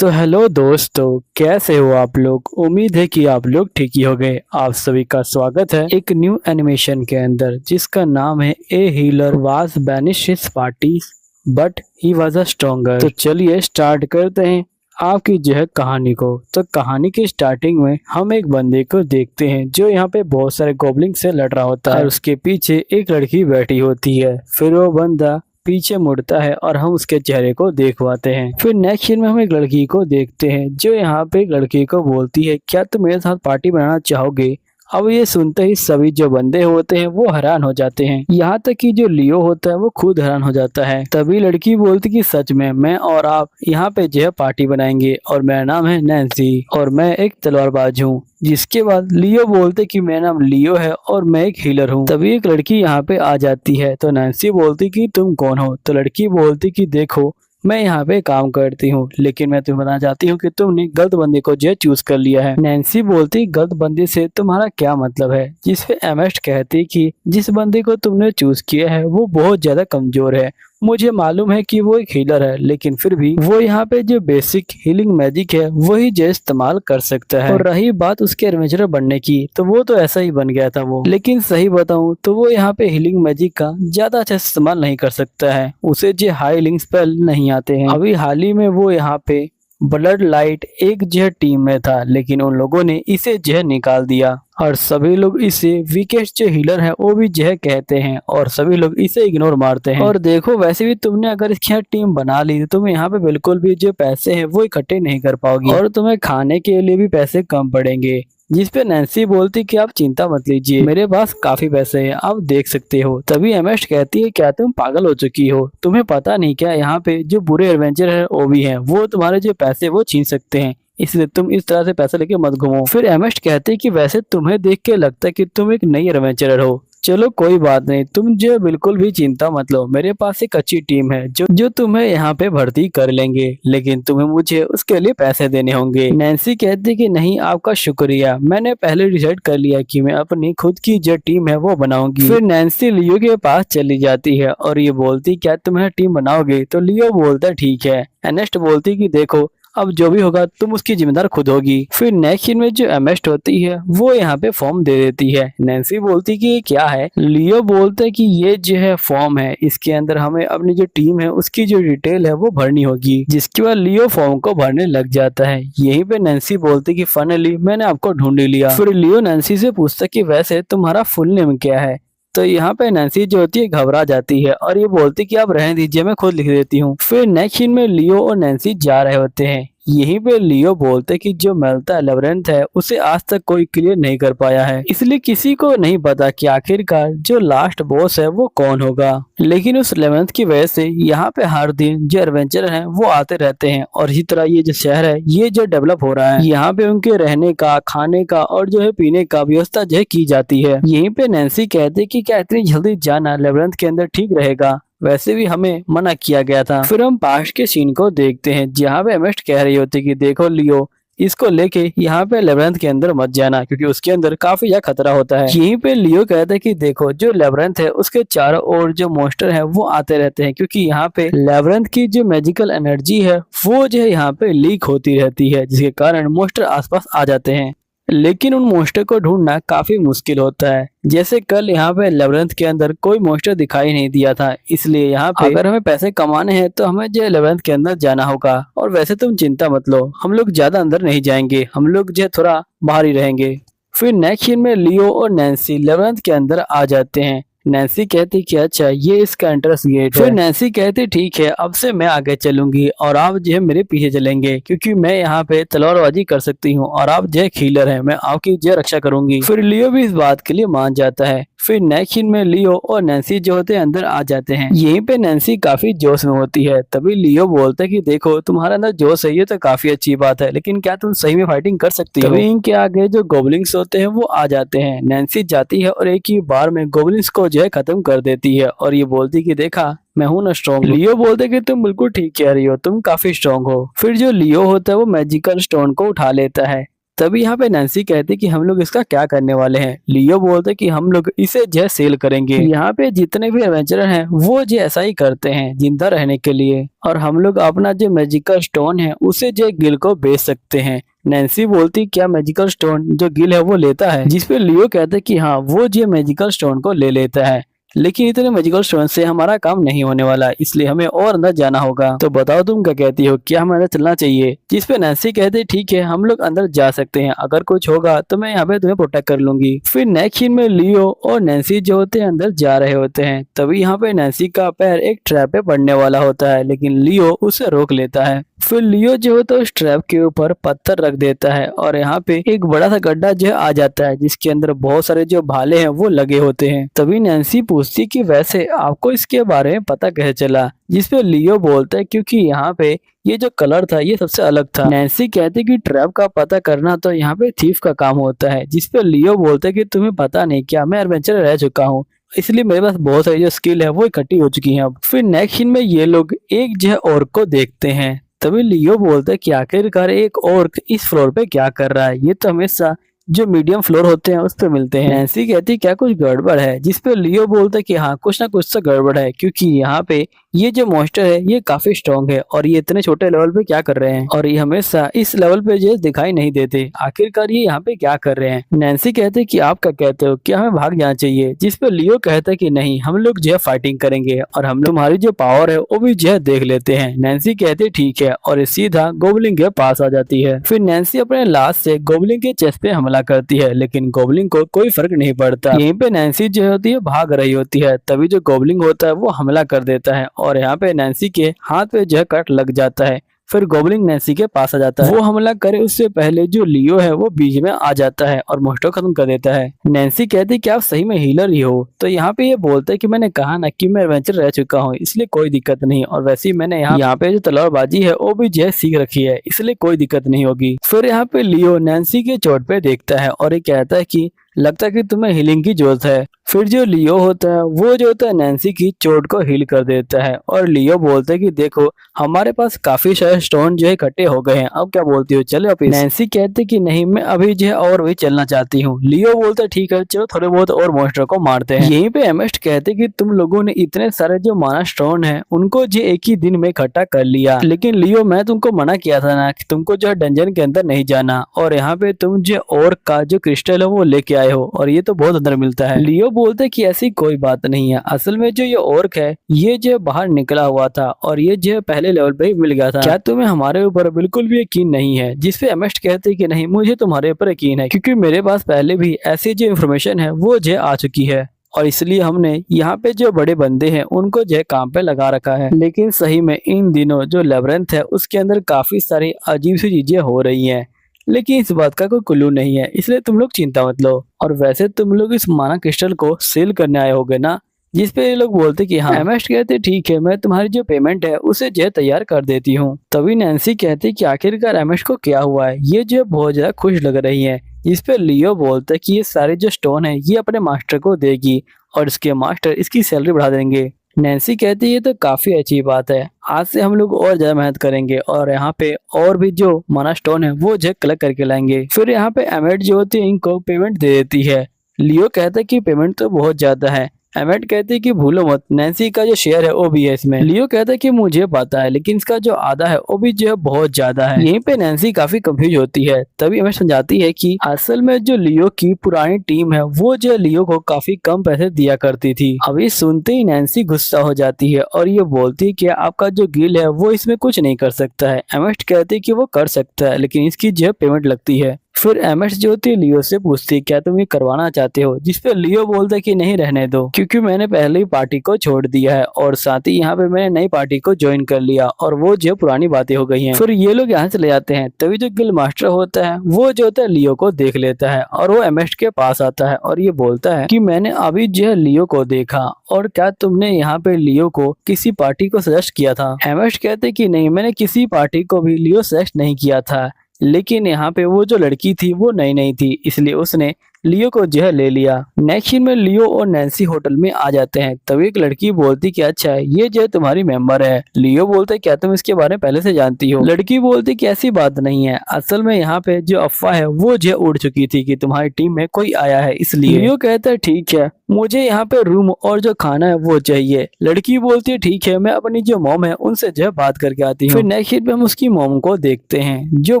तो हेलो दोस्तों, कैसे हो आप लोग। उम्मीद है कि आप लोग ठीक ही हो गए। आप सभी का स्वागत है एक न्यू एनिमेशन के अंदर जिसका नाम है a healer was banish his parties but he was a stronger. तो चलिए स्टार्ट करते हैं आपकी जो है कहानी को। तो कहानी की स्टार्टिंग में हम एक बंदे को देखते हैं जो यहाँ पे बहुत सारे गोबलिंग से लड़ रहा होता है और उसके पीछे एक लड़की बैठी होती है। फिर वो बंदा पीछे मुड़ता है और हम उसके चेहरे को देख पाते हैं। फिर नेक्स्ट सीन में हम एक लड़की को देखते हैं जो यहाँ पे एक लड़की को बोलती है, क्या तुम मेरे साथ पार्टी बनाना चाहोगे। अब ये सुनते ही सभी जो बंदे होते हैं वो हैरान हो जाते हैं, यहाँ तक कि जो लियो होता है वो खुद हैरान हो जाता है। तभी लड़की बोलती कि सच में मैं और आप यहाँ पे जो है पार्टी बनाएंगे और मेरा नाम है नैन्सी और मैं एक तलवारबाज हूँ। जिसके बाद लियो बोलते कि मेरा नाम लियो है और मैं एक हीलर हूँ। तभी एक लड़की यहाँ पे आ जाती है तो नैन्सी बोलती कि तुम कौन हो। तो लड़की बोलती कि देखो मैं यहाँ पे काम करती हूँ, लेकिन मैं तुम्हें बताना चाहती हूँ कि तुमने गलत बंदे को जो चूज कर लिया है। नैन्सी बोलती गलत बंदे से तुम्हारा क्या मतलब है। जिस पे एमेस्ट कहती कि जिस बंदे को तुमने चूज किया है वो बहुत ज्यादा कमजोर है। मुझे मालूम है कि वो एक हीलर है, लेकिन फिर भी वो यहाँ पे जो बेसिक हीलिंग मैजिक है वही जो इस्तेमाल कर सकता है। और रही बात उसके एडवेंचरर बनने की, तो वो तो ऐसा ही बन गया था वो। लेकिन सही बताऊं तो वो यहाँ पे हीलिंग मैजिक का ज्यादा अच्छा इस्तेमाल नहीं कर सकता है। उसे जो हाई हीलिंग स्पेल नहीं आते हैं। अभी हाल ही में वो यहाँ पे ब्लड लाइट एक जो है टीम में था, लेकिन उन लोगों ने इसे जो है निकाल दिया और सभी लोग इसे वीकेस्ट जो हीलर है वो भी जो है कहते हैं और सभी लोग इसे इग्नोर मारते हैं। और देखो वैसे भी तुमने अगर इसकी यहाँ टीम बना ली तो तुम यहाँ पे बिल्कुल भी जो पैसे हैं वो इकट्ठे नहीं कर पाओगी और तुम्हें खाने के लिए भी पैसे कम पड़ेंगे। जिस पे नैन्सी बोलती कि आप चिंता मत लीजिए, मेरे पास काफी पैसे हैं, आप देख सकते हो। तभी एमेस्ट कहती है क्या तुम पागल हो चुकी हो, तुम्हें पता नहीं क्या यहाँ पे जो बुरे एडवेंचर है वो भी हैं, वो तुम्हारे जो पैसे वो छीन सकते हैं, इसलिए तुम इस तरह से पैसे लेके मत घूमो। फिर एमेस्ट कहते हैं कि वैसे तुम्हें देख के लगता है कि तुम एक नई एडवेंचरर हो। चलो कोई बात नहीं, तुम जो बिल्कुल भी चिंता मत लो, मेरे पास एक अच्छी टीम है जो तुम्हें यहाँ पे भर्ती कर लेंगे, लेकिन तुम्हें मुझे उसके लिए पैसे देने होंगे। नैन्सी कहती कि नहीं आपका शुक्रिया, मैंने पहले डिसाइड कर लिया कि मैं अपनी खुद की जो टीम है वो बनाऊंगी। फिर नैन्सी लियो के पास चली जाती है और ये बोलती क्या तुम टीम बनाओगे। तो लियो बोलता ठीक है। एनेस्ट बोलती कि देखो अब जो भी होगा तुम उसकी जिम्मेदार खुद होगी। फिर नेक्स्ट सीन में जो एमेस्ट होती है वो यहाँ पे फॉर्म दे देती है। नैन्सी बोलती कि ये क्या है। लियो बोलते है कि ये जो है फॉर्म है, इसके अंदर हमें अपनी जो टीम है उसकी जो डिटेल है वो भरनी होगी। जिसके बाद लियो फॉर्म को भरने लग जाता है। यहीं पे नैन्सी बोलती कि फाइनली मैंने आपको ढूंढ लिया। फिर लियो नैन्सी से पूछता कि वैसे तुम्हारा फुल नेम क्या है। तो यहाँ पे नैन्सी जो होती है घबरा जाती है और ये बोलती कि आप रहने दीजिए मैं खुद लिख देती हूँ। फिर नेक्स्ट सीन में लियो और नैन्सी जा रहे होते हैं। यहीं पे लियो बोलते कि जो मेल्ता लेबरिंथ है उसे आज तक कोई क्लियर नहीं कर पाया है, इसलिए किसी को नहीं पता कि आखिरकार जो लास्ट बॉस है वो कौन होगा। लेकिन उस लेबरिंथ की वजह से यहाँ पे हर दिन जो एडवेंचरर हैं वो आते रहते हैं और इसी तरह ये जो शहर है ये जो डेवलप हो रहा है, यहाँ पे उनके रहने का, खाने का और जो है पीने का व्यवस्था जो है की जाती है। यहीं पे नैन्सी कहते कि क्या इतनी जल्दी जाना लेबरिंथ के अंदर ठीक रहेगा, वैसे भी हमें मना किया गया था। फिर हम पास्ट के सीन को देखते हैं जहाँ पे एमेस्ट कह रही होती कि देखो लियो इसको लेके यहाँ पे लेबरिंथ के अंदर मत जाना क्योंकि उसके अंदर काफी ज्यादा खतरा होता है। यहीं पे लियो कहता है कि देखो जो लेबरिंथ है उसके चारों ओर जो मॉन्स्टर है वो आते रहते हैं, क्योंकि यहाँ पे लेबरिंथ की जो मैजिकल एनर्जी है वो जो है यहाँ पे लीक होती रहती है, जिसके कारण मॉन्स्टर आसपास आ जाते हैं। लेकिन उन मॉन्स्टर को ढूंढना काफी मुश्किल होता है। जैसे कल यहाँ पे लेबरिंथ के अंदर कोई मॉन्स्टर दिखाई नहीं दिया था, इसलिए यहाँ पे अगर हमें पैसे कमाने हैं तो हमें जो लेबरिंथ के अंदर जाना होगा। और वैसे तुम चिंता मत लो, हम लोग ज्यादा अंदर नहीं जाएंगे, हम लोग जो थोड़ा बाहर ही रहेंगे। फिर नेक्स्ट सीन में लियो और नैन्सी लेबरिंथ के अंदर आ जाते हैं। नैन्सी कहती कि अच्छा ये इसका एंट्रेंस गेट है। फिर नैन्सी कहती ठीक है अब से मैं आगे चलूंगी और आप जो है मेरे पीछे चलेंगे, क्योंकि मैं यहाँ पे तलवारबाजी कर सकती हूँ और आप जो है हीलर है, मैं आपकी जो रक्षा करूंगी। फिर लियो भी इस बात के लिए मान जाता है। फिर नेक्स्ट सीन में लियो और नैन्सी जो होते हैं अंदर आ जाते हैं। यहीं पे नैन्सी काफी जोश में होती है। तभी लियो बोलता है कि देखो तुम्हारे अंदर जोश है ये तो काफी अच्छी बात है, लेकिन क्या तुम सही में फाइटिंग कर सकती हो। तभी इनके आगे जो गोबलिंग्स होते हैं वो आ जाते हैं। नैन्सी जाती है और एक ही बार में गोबलिंग्स को जो है खत्म कर देती है और ये बोलती कि देखा मैं हूं ना स्ट्रॉन्ग। लियो बोलते कि तुम बिल्कुल ठीक कह रही हो, तुम काफी स्ट्रॉन्ग हो। फिर जो लियो होता है वो मैजिकल स्टोन को उठा लेता है। तभी यहाँ पे नैन्सी कहती कि हम लोग इसका क्या करने वाले हैं। लियो बोलते कि हम लोग इसे जो है सेल करेंगे। यहाँ पे जितने भी एडवेंचरर हैं वो जो ऐसा ही करते हैं जिंदा रहने के लिए, और हम लोग अपना जो मैजिकल स्टोन है उसे जो गिल को बेच सकते हैं। नैन्सी बोलती क्या मैजिकल स्टोन जो गिल है वो लेता है, जिसपे लियो कहते कि हाँ वो जो मैजिकल स्टोन को ले लेता है, लेकिन इतने मैजिकल स्टोन से हमारा काम नहीं होने वाला, इसलिए हमें और अंदर जाना होगा। तो बताओ तुम क्या कहती हो, क्या हमें अंदर चलना चाहिए? जिसपे नैन्सी कहती ठीक है हम लोग अंदर जा सकते हैं, अगर कुछ होगा तो मैं यहाँ पे तुम्हें प्रोटेक्ट कर लूंगी। फिर नेक्स्ट सीन में लियो और नैन्सी जो होते हैं अंदर जा रहे होते हैं। तभी यहाँ पे नैन्सी का पैर एक ट्रैप पे पड़ने वाला होता है, लेकिन लियो उसे रोक लेता है। फिर लियो जो है तो उस ट्रैप के ऊपर पत्थर रख देता है और यहाँ पे एक बड़ा सा गड्ढा जो आ जाता है, जिसके अंदर बहुत सारे जो भाले हैं वो लगे होते हैं। तभी नैन्सी पूछती कि वैसे आपको इसके बारे में पता कैसे चला? जिसपे लियो बोलता है क्योंकि यहाँ पे ये जो कलर था ये सबसे अलग था। नैन्सी कहती कि ट्रैप का पता करना तो यहाँ पे थीफ का काम होता है। जिसपे लियो बोलता है कि तुम्हें पता नहीं क्या, मैं एडवेंचरर रह चुका हूँ, इसलिए मेरे पास बहुत सारी जो स्किल है वो इकट्ठी हो चुकी है अब। फिर नेक्स्ट सीन में ये लोग एक जो और को देखते हैं। तभी लियो बोलता है कि आखिरकार एक ऑर्क इस फ्लोर पे क्या कर रहा है, ये तो हमेशा जो मीडियम फ्लोर होते हैं उस पे मिलते हैं। नैन्सी कहती क्या कुछ गड़बड़ है? जिसपे लियो बोलता है कि हाँ कुछ ना कुछ तो गड़बड़ है, क्योंकि यहाँ पे ये जो मॉन्स्टर है ये काफी स्ट्रॉन्ग है और ये इतने छोटे लेवल पे क्या कर रहे हैं, और ये हमेशा इस लेवल पे जो दिखाई नहीं देते, आखिरकार ये यहाँ पे क्या कर रहे हैं? नैन्सी कहते कि आप क्या कहते हो, क्या हमें भाग जाना चाहिए? जिसपे लियो कहता है कि नहीं, हम लोग जो है फाइटिंग करेंगे और हम तुम्हारी जो पावर है वो भी जो है देख लेते हैं। नैन्सी कहती ठीक है और सीधा गोबलिन के पास आ जाती है। फिर नैन्सी अपने लाश से गोबलिन के चेस्ट पे हमला करती है, लेकिन गोबलिन को कोई फर्क नहीं पड़ता। यहीं पे नैन्सी जो होती है भाग रही होती है, तभी जो गोबलिन होता है वो हमला कर देता है और यहाँ पे नैन्सी के हाथ पे जो कट लग जाता है। फिर गोबलिन नैन्सी के पास आ जाता है, वो हमला करे उससे पहले जो लियो है वो बीच में आ जाता है और मॉन्स्टर खत्म कर देता है। नैन्सी कहती कि आप सही में हीलर ही हो? तो यहाँ पे ये बोलता है कि मैंने कहा ना कि मैं एडवेंचर रह चुका हूँ, इसलिए कोई दिक्कत नहीं, और वैसे ही मैंने यहाँ पे जो तलवारबाजी है वो भी जो है सीख रखी है, इसलिए कोई दिक्कत नहीं होगी। फिर यहाँ पे लियो नैन्सी के चोट पे देखता है और ये कहता है कि लगता है कि तुम्हें हीलिंग की जरूरत है। फिर जो लियो होता है वो जो होता है नैन्सी की चोट को हील कर देता है और लियो बोलता है कि देखो हमारे पास काफी सारे स्टोन जो है इकट्ठे हो गए हैं, अब क्या बोलती हो चले वापिस? नैन्सी कहती कि नहीं, मैं अभी जो है और भी चलना चाहती हूँ। लियो बोलता है ठीक है चलो थोड़े बहुत और मॉन्स्टर को मारते हैं। यहीं पे एमेस्ट कहते कि तुम लोगों ने इतने सारे जो माना स्टोन है उनको जो एक ही दिन में इकट्ठा कर लिया, लेकिन लियो मैं तुमको मना किया था ना कि तुमको जो है डंजन के अंदर नहीं जाना, और यहाँ पे तुम जो और का जो क्रिस्टल है वो लेके आए हो और ये तो बहुत अंदर मिलता है। लियो बोलते कि ऐसी कोई बात नहीं है, असल में जो ये ऑर्क है ये जो बाहर निकला हुआ था और ये जो पहले लेवल पे ही मिल गया था, क्या तुम्हें हमारे ऊपर बिल्कुल भी यकीन नहीं है? जिसपे एमेस्ट कहते कि नहीं मुझे तुम्हारे ऊपर यकीन है, क्योंकि मेरे पास पहले भी ऐसी जो इन्फॉर्मेशन है वो जो आ चुकी है और इसलिए हमने यहाँ पे जो बड़े बंदे हैं उनको जो काम पे लगा रखा है। लेकिन सही में इन दिनों जो लेबरेंथ है उसके अंदर काफी सारी अजीब सी चीजें हो रही हैं, लेकिन इस बात का कोई क्लू नहीं है, इसलिए तुम लोग चिंता मत लो। और वैसे तुम लोग इस माना क्रिस्टल को सेल करने आए होगे ना? जिसपे ये लोग बोलते कि हाँ। एमेस्ट कहते ठीक है मैं तुम्हारी जो पेमेंट है उसे जो तैयार कर देती हूँ। तभी नैन्सी कहती कि आखिरकार एमेस्ट को क्या हुआ है, ये जो बहुत ज्यादा खुश लग रही है। जिसपे लियो बोलता है कि ये सारे जो स्टोन है ये अपने मास्टर को देगी और इसके मास्टर इसकी सैलरी बढ़ा देंगे। नैन्सी कहती है ये तो काफी अच्छी बात है, आज से हम लोग और ज्यादा मेहनत करेंगे और यहाँ पे और भी जो माना स्टोन है वो जो कलेक्ट करके लाएंगे। फिर यहाँ पे एमेट जो होती है इनको पेमेंट दे देती है। लियो कहता है कि पेमेंट तो बहुत ज्यादा है। एमेट कहती है कि भूलो मत नैन्सी का जो शेयर है वो भी है इसमें। लियो कहता है कि मुझे पता है लेकिन इसका जो आधा है वो भी जो है बहुत ज्यादा है। यहीं पे नैन्सी काफी कंफ्यूज होती है। तभी एमेट समझाती है कि असल में जो लियो की पुरानी टीम है वो जो लियो को काफी कम पैसे दिया करती थी। अभी सुनते ही नैन्सी गुस्सा हो जाती है और ये बोलती है कि आपका जो गिल है वो इसमें कुछ नहीं कर सकता है। एमेट कहती है कि वो कर सकता है लेकिन इसकी जो पेमेंट लगती है। फिर एमेट जो होती है लियो से पूछती है क्या तुम ये करवाना चाहते हो? जिसपे लियो बोलता है कि नहीं रहने दो, क्योंकि मैंने पहले ही पार्टी को छोड़ दिया है और साथ ही यहाँ पे मैंने नई पार्टी को ज्वाइन कर लिया और वो जो पुरानी बातें हो गई हैं। फिर ये लोग यहाँ चले जाते हैं। तभी जो गिल मास्टर होता है वो जो होता है लियो को देख लेता है और वो एमेट के पास आता है और ये बोलता है कि मैंने अभी जो है लियो को देखा और क्या तुमने यहाँ पे लियो को किसी पार्टी को सजेस्ट किया था? एमेट कहते कि नहीं, मैंने किसी पार्टी को भी लियो सजेस्ट नहीं किया था, लेकिन यहाँ पे वो जो लड़की थी वो नई थी, इसलिए उसने लियो को जो है ले लिया। नेक्स्ट सीन में लियो और नैन्सी होटल में आ जाते हैं। तभी एक लड़की बोलती कि अच्छा है, ये जो है तुम्हारी मेंबर है। लियो बोलते क्या तुम इसके बारे में पहले से जानती हो? लड़की बोलती कि ऐसी बात नहीं है, असल में यहाँ पे जो अफवाह है वो जो उड़ चुकी थी कि तुम्हारी टीम में कोई आया है, इसलिए। लियो कहता है ठीक है, मुझे यहाँ पे रूम और जो खाना है वो चाहिए। लड़की बोलती है ठीक है, मैं अपनी जो मॉम है उनसे जो है बात करके आती हूँ। फिर नेक्स्ट सीन पे हम उसकी मॉम को देखते हैं जो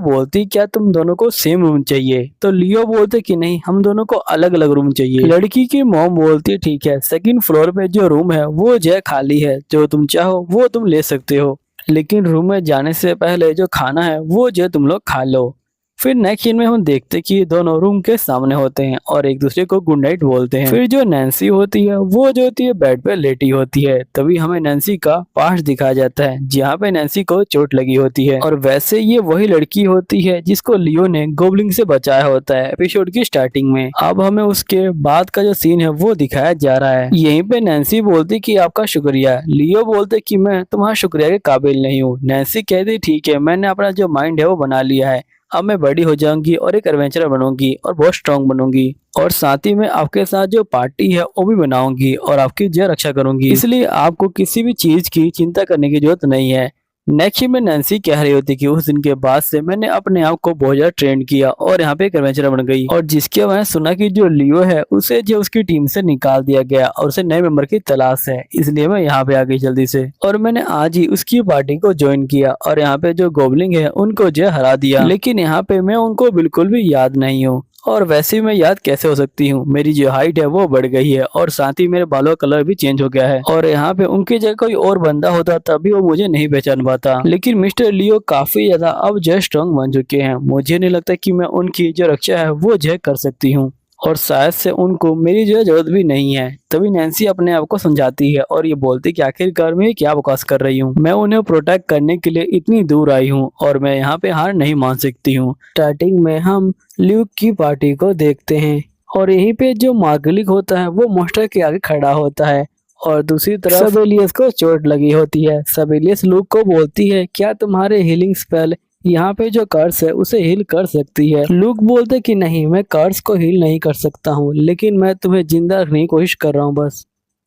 बोलती क्या तुम दोनों को सेम रूम चाहिए? तो लियो बोलते कि नहीं, हम दोनों को अलग अलग रूम चाहिए। लड़की की मॉम बोलती है ठीक है, सेकंड फ्लोर पे जो रूम है वो जो है खाली है, जो तुम चाहो वो तुम ले सकते हो, लेकिन रूम में जाने से पहले जो खाना है वो जो तुम लोग खा लो। फिर नेक्स्ट सीन में हम देखते कि दोनों रूम के सामने होते हैं और एक दूसरे को गुड नाइट बोलते हैं। फिर जो नैन्सी होती है वो जो होती है बेड पे लेटी होती है। तभी हमें नैन्सी का पास्ट दिखाया जाता है जहाँ पे नैन्सी को चोट लगी होती है, और वैसे ये वही लड़की होती है जिसको लियो ने गोबलिन से बचाया होता है एपिसोड की स्टार्टिंग में। अब हमें उसके बाद का जो सीन है वो दिखाया जा रहा है। यहीं पे नैन्सी बोलती कि आपका शुक्रिया। लियो बोलते कि मैं तुम्हारा शुक्रिया के काबिल नहीं हूँ। नैन्सी कहती ठीक है, मैंने अपना जो माइंड है वो बना लिया है, अब मैं बड़ी हो जाऊंगी और एक एडवेंचरर बनूंगी और बहुत स्ट्रांग बनूंगी, और साथ ही में आपके साथ जो पार्टी है वो भी बनाऊंगी और आपकी जो रक्षा करूंगी, इसलिए आपको किसी भी चीज की चिंता करने की जरूरत नहीं है। नेक्स्ट में नैन्सी कह रही होती कि उस दिन के बाद से मैंने अपने आप को बहुत ज्यादा ट्रेन किया और यहाँ पे एक एडवेंचरर बन गई, और जिसके मैंने सुना कि जो लियो है उसे जो उसकी टीम से निकाल दिया गया और उसे नए मेंबर की तलाश है, इसलिए मैं यहाँ पे आ गई जल्दी से, और मैंने आज ही उसकी पार्टी को ज्वाइन किया और यहाँ पे जो गोबलिंग है उनको जो हरा दिया। लेकिन यहाँ पे मैं उनको बिल्कुल भी याद नहीं हूँ, और वैसे ही मैं याद कैसे हो सकती हूँ, मेरी जो हाइट है वो बढ़ गई है और साथ ही मेरे बालों का कलर भी चेंज हो गया है, और यहाँ पे उनकी जगह कोई और बंदा होता तभी वो मुझे नहीं पहचान पाता। लेकिन मिस्टर लियो काफी ज्यादा अब जो स्ट्रॉन्ग बन चुके हैं, मुझे नहीं लगता कि मैं उनकी जो रक्षा है वो जो कर सकती हूँ, और शायद से उनको मेरी जो जरूरत भी नहीं है। तभी नैन्सी अपने आप को समझाती है और ये बोलती कि आखिरकार मैं क्या बकवास कर रही हूँ, मैं उन्हें प्रोटेक्ट करने के लिए इतनी दूर आई हूँ और मैं यहाँ पे हार नहीं मान सकती हूँ। स्टार्टिंग में हम ल्यूक की पार्टी को देखते हैं और यहीं पे जो मार्गलिक होता है वो मोस्टर के आगे खड़ा होता है और दूसरी तरफ सबेलियस को चोट लगी होती है। सबेलियस लूक को बोलती है क्या तुम्हारे हीलिंग स्पेल यहाँ पे जो कर्स है उसे हील कर सकती है? लूक बोलते कि नहीं, मैं कर्स को हील नहीं कर सकता हूँ, लेकिन मैं तुम्हें जिंदा रखने की कोशिश कर रहा हूँ बस।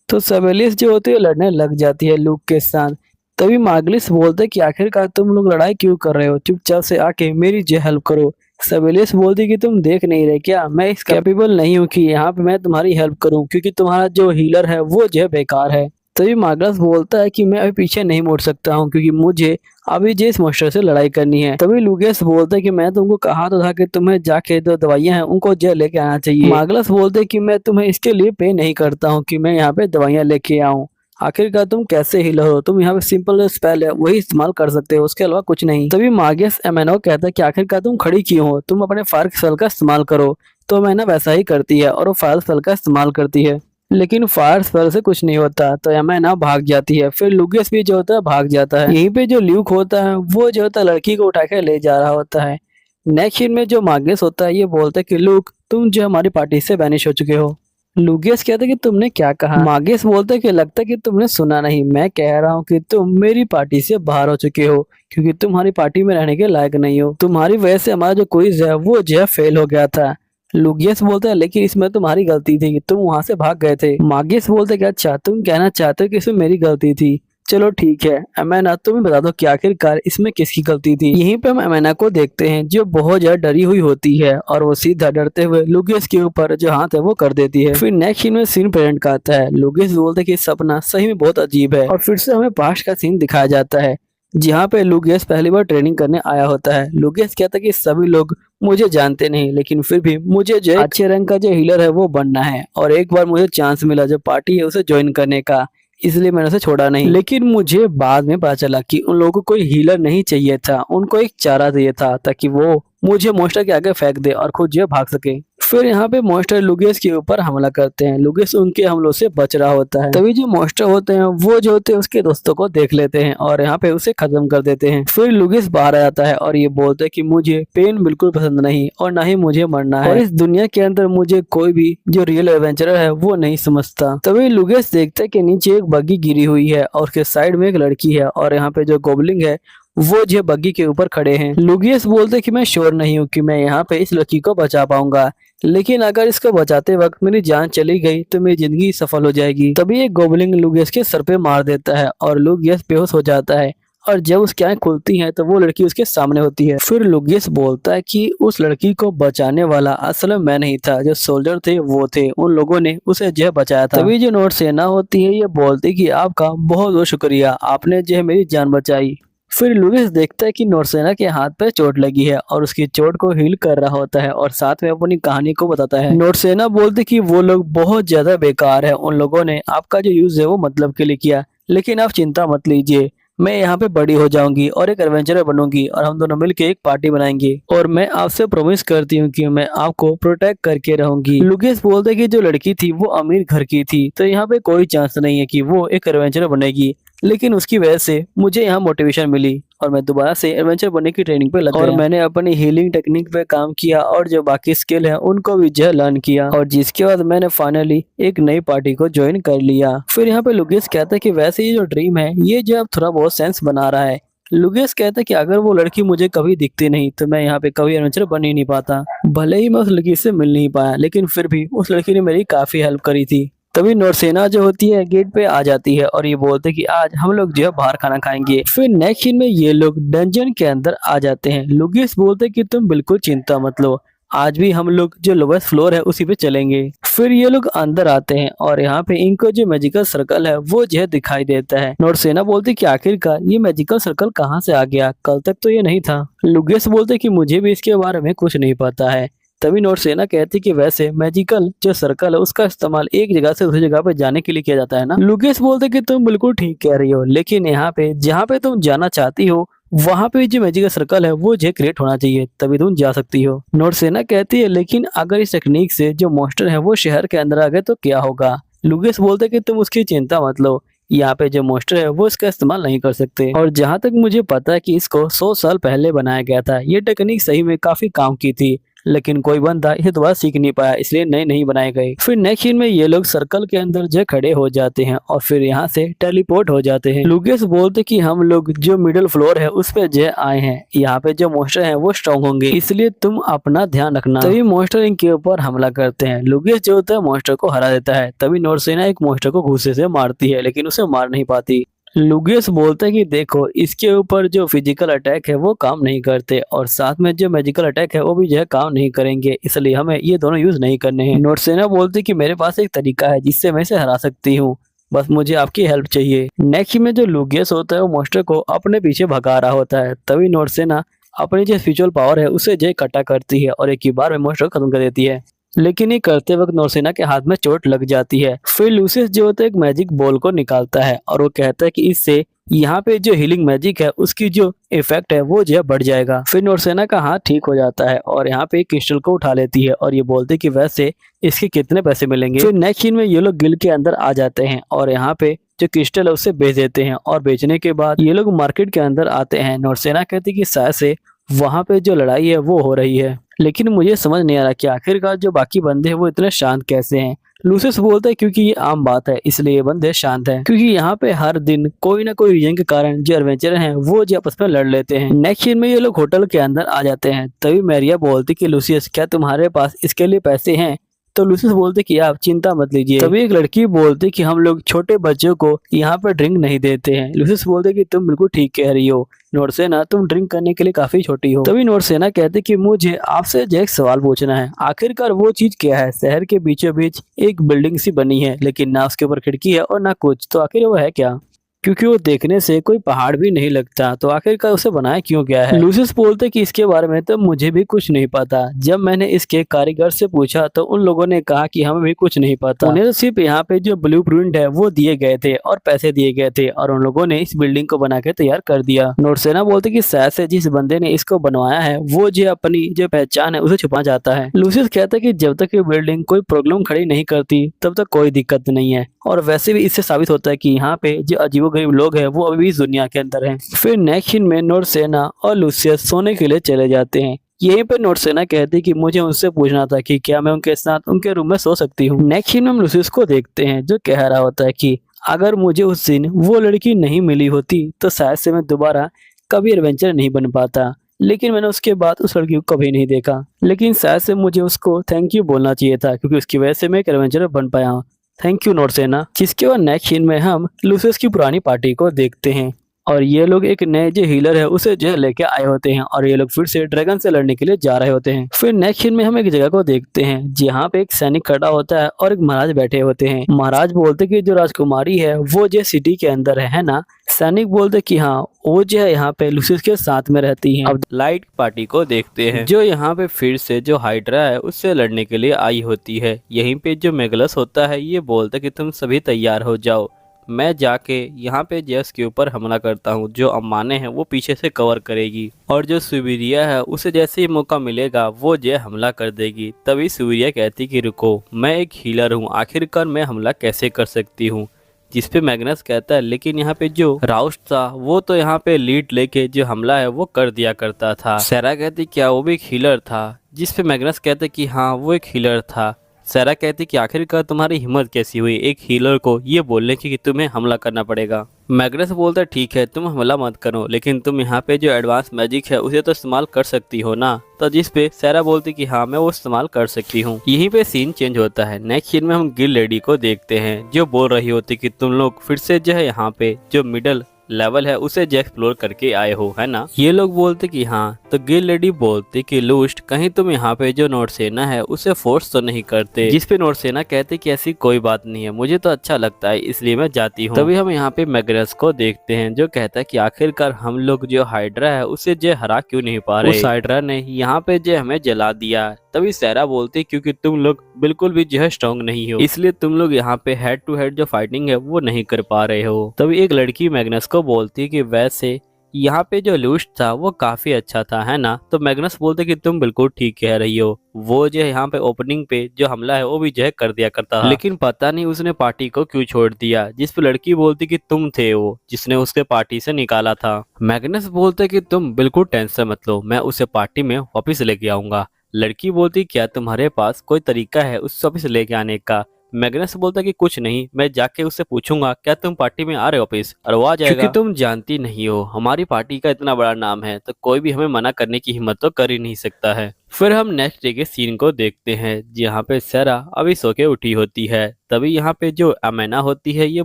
तो सबेलियस जो होती है लड़ने लग जाती है लूक के साथ। तभी मार्गलिस बोलते कि आखिरकार तुम लोग लड़ाई क्यों कर रहे हो, चुपचाप से आके मेरी जो हेल्प करो। सबेलियस बोलती कि तुम देख नहीं रहे क्या, मैं इस कैपेबल नहीं हूँ कि यहाँ पे मैं तुम्हारी हेल्प करूँ, क्योंकि तुम्हारा जो हीलर है वो जो बेकार है। तभी मार्गलिस बोलता है कि मैं अभी पीछे नहीं मुड़ सकता हूँ क्योंकि मुझे अभी जे इस मॉन्स्टर से लड़ाई करनी है। तभी लुगियस बोलते कि मैं तुमको कहा तो था कि तुम्हें जाके जो दवाइयां हैं उनको जे लेके आना चाहिए। मार्गलिस बोलते कि मैं तुम्हें इसके लिए पे नहीं करता हूँ कि मैं यहाँ पे दवाइयां लेके आऊँ, आखिरकार तुम कैसे हीलर हो, तुम यहाँ पे सिंपल स्पेल है वही इस्तेमाल कर सकते हो, उसके अलावा कुछ नहीं। तभी मार्गस एमेनो कहता है कि आखिरकार तुम खड़ी क्यों हो, तुम अपने फायर स्पेल का इस्तेमाल करो। तो मैंने वैसा ही करती है और वो फायर स्पेल का इस्तेमाल करती है, लेकिन फायर स्पेल से कुछ नहीं होता। तो एमेना भाग जाती है, फिर लुगियस भी जो होता है भाग जाता है। यहीं पे जो ल्यूक होता है वो जो होता है लड़की को उठा के ले जा रहा होता है। नेक्स्ट सीन में जो मार्गस होता है ये बोलता है कि लुक तुम जो हमारी पार्टी से बैनिश हो चुके हो। लुगियस कहता है कि तुमने क्या कहा? मार्गस बोलता है कि लगता है कि तुमने सुना नहीं, मैं कह रहा हूँ कि तुम मेरी पार्टी से बाहर हो चुके हो क्योंकि तुम हमारी पार्टी में रहने के लायक नहीं हो, तुम्हारी वजह से हमारा जो क्विज है वो जो फेल हो गया था। लुगियस बोलता है लेकिन इसमें तुम्हारी गलती थी, तुम वहां से भाग गए थे। मार्गस बोलते कि अच्छा तुम कहना चाहते हो कि इसमें मेरी गलती थी, चलो ठीक है एमेना तुम ही बता दो कि आखिरकार इसमें किसकी गलती थी। यहीं पे हम एमेना को देखते हैं जो बहुत ज्यादा डरी हुई होती है और वो सीधा डरते हुए लुगियस के ऊपर जो हाथ है वो कर देती है। फिर नेक्स्ट सीन में सीन प्रेजेंट का आता है। लुगियस बोलते हैं कि सपना सही में बहुत अजीब है और फिर से हमें पास्ट का सीन दिखाया जाता है जहाँ पे लुगियस पहली बार ट्रेनिंग करने आया होता है। लुगियस कहता है कि सभी लोग मुझे जानते नहीं लेकिन फिर भी मुझे जो अच्छे रंग का जो हीलर है वो बनना है, और एक बार मुझे चांस मिला जो पार्टी है उसे ज्वाइन करने का, इसलिए मैंने उसे छोड़ा नहीं। लेकिन मुझे बाद में पता चला कि उन लोगों को कोई हीलर नहीं चाहिए था, उनको एक चारा चाहिए था ताकि वो मुझे मॉन्स्टर के आगे फेंक दे और खुद जो भाग सके। फिर यहाँ पे मॉन्स्टर लुगियस के ऊपर हमला करते हैं। लुगियस उनके हमलों से बच रहा होता है। तभी जो मॉन्स्टर होते हैं वो जो होते हैं उसके दोस्तों को देख लेते हैं और यहाँ पे उसे खत्म कर देते हैं। फिर लुगियस बाहर आ जाता है और ये बोलते हैं कि मुझे पेन बिल्कुल पसंद नहीं और ना ही मुझे मरना है, और इस दुनिया के अंदर मुझे कोई भी जो रियल एडवेंचरर है वो नहीं समझता। तभी लुगियस देखता है कि नीचे एक बग्गी गिरी हुई है और उसके साइड में एक लड़की है और यहाँ पे जो गोबलिंग है वो जो बग्गी के ऊपर खड़े हैं। लुगियस बोलते कि मैं श्योर नहीं हूँ कि मैं यहाँ पे इस लड़की को बचा पाऊंगा, लेकिन अगर इसको बचाते वक्त मेरी जान चली गई तो मेरी जिंदगी सफल हो जाएगी। तभी एक गोबलिन लुगियस के सर पे मार देता है और लुगियस बेहोश हो जाता है, और जब उसकी आंखें खुलती हैं तो वो लड़की उसके सामने होती है। फिर लुगियस बोलता है कि उस लड़की को बचाने वाला असल में मैं नहीं था, जो सोल्जर थे वो थे, उन लोगों ने उसे जो है बचाया था। तभी जो नोर्सेना होती है ये बोलती कि आपका बहुत बहुत शुक्रिया, आपने जो है मेरी जान बचाई। फिर लुगियस देखता है कि नोर्सेना के हाथ पे चोट लगी है और उसकी चोट को हील कर रहा होता है और साथ में अपनी कहानी को बताता है। नोर्सेना बोलती कि वो लोग बहुत ज्यादा बेकार है, उन लोगों ने आपका जो यूज है वो मतलब के लिए किया, लेकिन आप चिंता मत लीजिए, मैं यहाँ पे बड़ी हो जाऊंगी और एक एडवेंचरर बनूंगी और हम दोनों मिलके एक पार्टी बनाएंगे, और मैं आपसे प्रॉमिस करती हूँ कि मैं आपको प्रोटेक्ट करके रहूंगी। लुगियस बोलते कि जो लड़की थी वो अमीर घर की थी, तो यहाँ पे कोई चांस नहीं है कि वो एक एडवेंचरर बनेगी, लेकिन उसकी वजह से मुझे यहाँ मोटिवेशन मिली और मैं दोबारा से एडवेंचर बनने की ट्रेनिंग पे लग गया। और मैंने अपनी हीलिंग टेक्निक पे काम किया और जो बाकी स्किल है उनको भी जो लर्न किया, और जिसके बाद मैंने फाइनली एक नई पार्टी को ज्वाइन कर लिया। फिर यहाँ पे लुगियस कहता है कि वैसे ये जो ड्रीम है ये जो अब थोड़ा बहुत सेंस बना रहा है। लुगियस कहता है कि अगर वो लड़की मुझे कभी दिखती नहीं तो मैं यहाँ पे कभी एडवेंचर बन ही नहीं पाता। भले ही मैं उस लड़की से मिल नहीं पाया, लेकिन फिर भी उस लड़की ने मेरी काफी हेल्प करी थी। तभी नोर्सेना जो होती है गेट पे आ जाती है और ये बोलते कि आज हम लोग जो है बाहर खाना खाएंगे। फिर नेक्स्ट सीन में ये लोग डंजन के अंदर आ जाते हैं। लुगियस बोलते कि तुम बिल्कुल चिंता मत लो, आज भी हम लोग जो लोवेस्ट फ्लोर है उसी पे चलेंगे। फिर ये लोग अंदर आते हैं और यहाँ पे इनको जो मैजिकल सर्कल है वो जो है दिखाई देता है। नोर्सेना बोलते कि आखिरकार ये मैजिकल सर्कल कहाँ से आ गया, कल तक तो ये नहीं था। लुगियस बोलते कि मुझे भी इसके बारे में कुछ नहीं पता है। तभी नोर्सेना कहती कि वैसे मैजिकल जो सर्कल है उसका इस्तेमाल एक जगह से दूसरी जगह पे जाने के लिए किया जाता है ना। लुगियस बोलते कि तुम बिल्कुल ठीक कह रही हो, लेकिन यहाँ पे जहाँ पे तुम जाना चाहती हो वहां पे जो मैजिकल सर्कल है वो जो क्रिएट होना चाहिए, तभी तुम जा सकती हो। नोर्सेना कहती है लेकिन अगर इस टेक्निक से जो मॉन्स्टर है वो शहर के अंदर आ गए तो क्या होगा। लुगियस बोलते कि तुम उसकी चिंता मत लो, यहाँ पे जो मॉन्स्टर है वो इसका इस्तेमाल नहीं कर सकते, और जहाँ तक मुझे पता है कि इसको 100 साल पहले बनाया गया था। ये टेक्निक सही में काफी काम की थी, लेकिन कोई बंदा इसे दोबारा सीख नहीं पाया, इसलिए नए नहीं बनाए गए। फिर नेक्स्ट सीन में ये लोग सर्कल के अंदर जो खड़े हो जाते हैं और फिर यहाँ से टेलीपोर्ट हो जाते हैं। लुगियस बोलते कि हम लोग जो मिडिल फ्लोर है उस पे जो आए हैं, यहाँ पे जो मॉन्स्टर है वो स्ट्रॉन्ग होंगे, इसलिए तुम अपना ध्यान रखना। तभी मॉन्स्टर इनके ऊपर हमला करते हैं। लुगियस जो होता है मॉन्स्टर को हरा देता है। तभी नोर्सेना एक मॉन्स्टर को घूंसे से मारती है, लेकिन उसे मार नहीं पाती। लुगियस बोलता है कि देखो इसके ऊपर जो फिजिकल अटैक है वो काम नहीं करते, और साथ में जो मैजिकल अटैक है वो भी जो है काम नहीं करेंगे, इसलिए हमें ये दोनों यूज नहीं करने हैं। नोर्सेना बोलती कि मेरे पास एक तरीका है जिससे मैं इसे हरा सकती हूँ, बस मुझे आपकी हेल्प चाहिए। नेक्स्ट में जो लुगियस होता है वो मॉन्स्टर को अपने पीछे भगा रहा होता है। तभी नोर्सेना अपनी जो स्पिरिचुअल पावर है उसे जो इकट्ठा करती है और एक ही बार में मॉन्स्टर को खत्म कर देती है, लेकिन ये करते वक्त नोर्सेना के हाथ में चोट लग जाती है। फिर लूसियस जो होता है एक मैजिक बॉल को निकालता है और वो कहता है कि इससे यहाँ पे जो हीलिंग मैजिक है उसकी जो इफेक्ट है वो जो है बढ़ जाएगा। फिर नोर्सेना का हाथ ठीक हो जाता है और यहाँ पे एक क्रिस्टल को उठा लेती है और ये बोलती है कि वैसे इसके कितने पैसे मिलेंगे। फिर नेक्स्ट सीन में ये लोग गिल्ड के अंदर आ जाते हैं और यहाँ पे जो क्रिस्टल है उसे बेच देते हैं, और बेचने के बाद ये लोग मार्केट के अंदर आते हैं। नोर्सेना कहती है कि शायद से वहाँ पे जो लड़ाई है वो हो रही है, लेकिन मुझे समझ नहीं आ रहा कि आखिरकार जो बाकी बंदे हैं वो इतने शांत कैसे हैं। लूसियस बोलता है क्योंकि ये आम बात है, इसलिए ये बंदे शांत हैं, क्योंकि यहाँ पे हर दिन कोई ना कोई रीजन के कारण जो एडवेंचर हैं वो जो आपस में लड़ लेते हैं। नेक्स्ट सीन में ये लोग होटल के अंदर आ जाते हैं। तभी मैरिया बोलती कि लूसियस क्या तुम्हारे पास इसके लिए पैसे हैं। तो लूसियस बोलते कि आप चिंता मत लीजिए। तभी एक लड़की बोलती कि हम लोग छोटे बच्चों को यहाँ पर ड्रिंक नहीं देते हैं। लूसियस बोलते कि तुम बिल्कुल ठीक कह रही हो नोर्सेना, तुम ड्रिंक करने के लिए काफी छोटी हो। तभी नोर्सेना कहते कि मुझे आपसे जो एक सवाल पूछना है, आखिरकार वो चीज क्या है। शहर के बीचों बीच एक बिल्डिंग सी बनी है लेकिन ना उसके ऊपर खिड़की है और ना कुछ, तो आखिर वो है क्या। क्योंकि वो देखने से कोई पहाड़ भी नहीं लगता, तो आखिरकार उसे बनाया क्यों गया है। लूसियस बोलते कि इसके बारे में तो मुझे भी कुछ नहीं पता। जब मैंने इसके कारीगर से पूछा तो उन लोगों ने कहा कि हमें भी कुछ नहीं पता, उन्हें तो सिर्फ यहाँ पे जो ब्लूप्रिंट है वो दिए गए थे और पैसे दिए गए थे और उन लोगों ने इस बिल्डिंग को बना के तैयार कर दिया। नोर्सेना बोलते कि शायद से जिस बंदे ने इसको बनवाया है वो जो अपनी जो पहचान है उसे छुपा जाता है। लूसियस कहता है कि जब तक ये बिल्डिंग कोई प्रॉब्लम खड़ी नहीं करती तब तक कोई दिक्कत नहीं है, और वैसे भी इससे साबित होता है कि यहाँ पे जो अजीबोगरीब लोग हैं वो अभी भी इस दुनिया के अंदर हैं। फिर नेक्स्ट सीन में नोर्सेना और लूसियस सोने के लिए चले जाते हैं। यहीं पे नोर्सेना कहती है कि मुझे उनसे पूछना था कि क्या मैं उनके साथ उनके रूम में सो सकती हूँ। नेक्स्ट सीन में हम लूसियस को देखते हैं जो कह रहा होता है कि अगर मुझे उस दिन वो लड़की नहीं मिली होती तो शायद से मैं दोबारा कभी एडवेंचर नहीं बन पाता। लेकिन मैंने उसके बाद उस लड़की को कभी नहीं देखा। लेकिन शायद से मुझे उसको थैंक यू बोलना चाहिए था, क्योंकि उसकी वजह से मैं एक एडवेंचरर बन पाया हूँ। थैंक यू नोरसेना। जिसके बाद नेक्स्ट सीन में हम लूसियस की पुरानी पार्टी को देखते हैं और ये लोग एक नए जो हीलर है उसे जो है लेके आए होते हैं और ये लोग फिर से ड्रैगन से लड़ने के लिए जा रहे होते हैं। फिर नेक्स्ट सीन में हम एक जगह को देखते हैं जहाँ पे एक सैनिक खड़ा होता है और एक महाराज बैठे होते हैं। महाराज बोलते कि जो राजकुमारी है वो जो सिटी के अंदर है ना। सैनिक बोलते कि हाँ वो जो है यहाँ पे लूसियस के साथ में रहती है। अब लाइट पार्टी को देखते हैं जो यहाँ पे फिर से जो हाइड्रा है उससे लड़ने के लिए आई होती है। यहीं पे जो मेगलस होता है ये बोलता कि तुम सभी तैयार हो जाओ, मैं जाके यहाँ पे जेस के ऊपर हमला करता हूँ। जो अम्माने हैं वो पीछे से कवर करेगी और जो सुवीरिया है उसे जैसे ही मौका मिलेगा वो जे हमला कर देगी। तभी सुवीरिया कहती कि रुको, मैं एक हीलर हूँ, आखिरकार मैं हमला कैसे कर सकती हूँ। जिस पे मैग्नस कहता है लेकिन यहाँ पे जो राउस्ट था वो तो यहाँ पे लीड लेके जो हमला है वो कर दिया करता था। सैरा कहती क्या वो भी एक हीलर था। जिस पे मैग्नस कहते कि हाँ वो एक हीलर था। सैरा कहती कि आखिरकार तुम्हारी हिम्मत कैसी हुई एक हीलर को ये बोलने की कि तुम्हें हमला करना पड़ेगा। मैग्नस बोलता ठीक है तुम हमला मत करो, लेकिन तुम यहाँ पे जो एडवांस मैजिक है उसे तो इस्तेमाल कर सकती हो ना। तो जिस पे सैरा बोलती कि हाँ मैं वो इस्तेमाल कर सकती हूँ। यहीं पे सीन चेंज होता है। नेक्स्ट सीन में हम गिल लेडी को देखते हैं जो बोल रही होती कि तुम लोग फिर से जो है यहाँ पे जो मिडल लेवल है उसे जो एक्सप्लोर करके आए हो, है ना। ये लोग बोलते कि हाँ। तो गिल लेडी बोलती कि लूस्ट कहीं तुम यहाँ पे जो नोरसेना है उसे फोर्स तो नहीं करते। जिस पे नोरसेना कहते कि ऐसी कोई बात नहीं है, मुझे तो अच्छा लगता है इसलिए मैं जाती हूँ। तभी हम यहाँ पे मैग्नस को देखते हैं जो कहता है कि आखिरकार हम लोग जो हाइड्रा है उसे जो हरा क्यों नहीं पा रहे। उस हाइड्रा ने यहाँ पे जो हमें जला दिया। तभी सैरा बोलती क्योंकि तुम लोग बिल्कुल भी जो है स्ट्रॉन्ग नहीं हो, इसलिए तुम लोग यहाँ पे हेड टू हेड जो फाइटिंग है वो नहीं कर पा रहे हो। तभी एक लड़की मैग्नस को बोलती कि वैसे यहाँ पे जो लूस्ट था वो काफी अच्छा था, है ना। तो मैग्नस बोलते कि तुम बिल्कुल ठीक कह रही हो, वो जो यहाँ पे ओपनिंग पे जो हमला है वो भी जो है कर दिया करता था, लेकिन पता नहीं उसने पार्टी को क्यों छोड़ दिया। जिस पे लड़की बोलती कि तुम थे वो जिसने उसके पार्टी से निकाला था। मैग्नस बोलते कि तुम बिल्कुल टेंशन मत लो, मैं उसे पार्टी में वापिस लेके आऊंगा। लड़की बोलती क्या तुम्हारे पास कोई तरीका है उस वापिस लेके आने का। मैग्नस बोलता कि कुछ नहीं, मैं जाके उससे पूछूंगा क्या तुम पार्टी में आ रहे हो वापिस, और वो आ जाएगा। क्योंकि तुम जानती नहीं हो हमारी पार्टी का इतना बड़ा नाम है तो कोई भी हमें मना करने की हिम्मत तो कर ही नहीं सकता है। फिर हम नेक्स्ट डे के सीन को देखते हैं जहाँ पे सैरा अभी सो के उठी होती है। तभी यहाँ पे जो अमेना होती है ये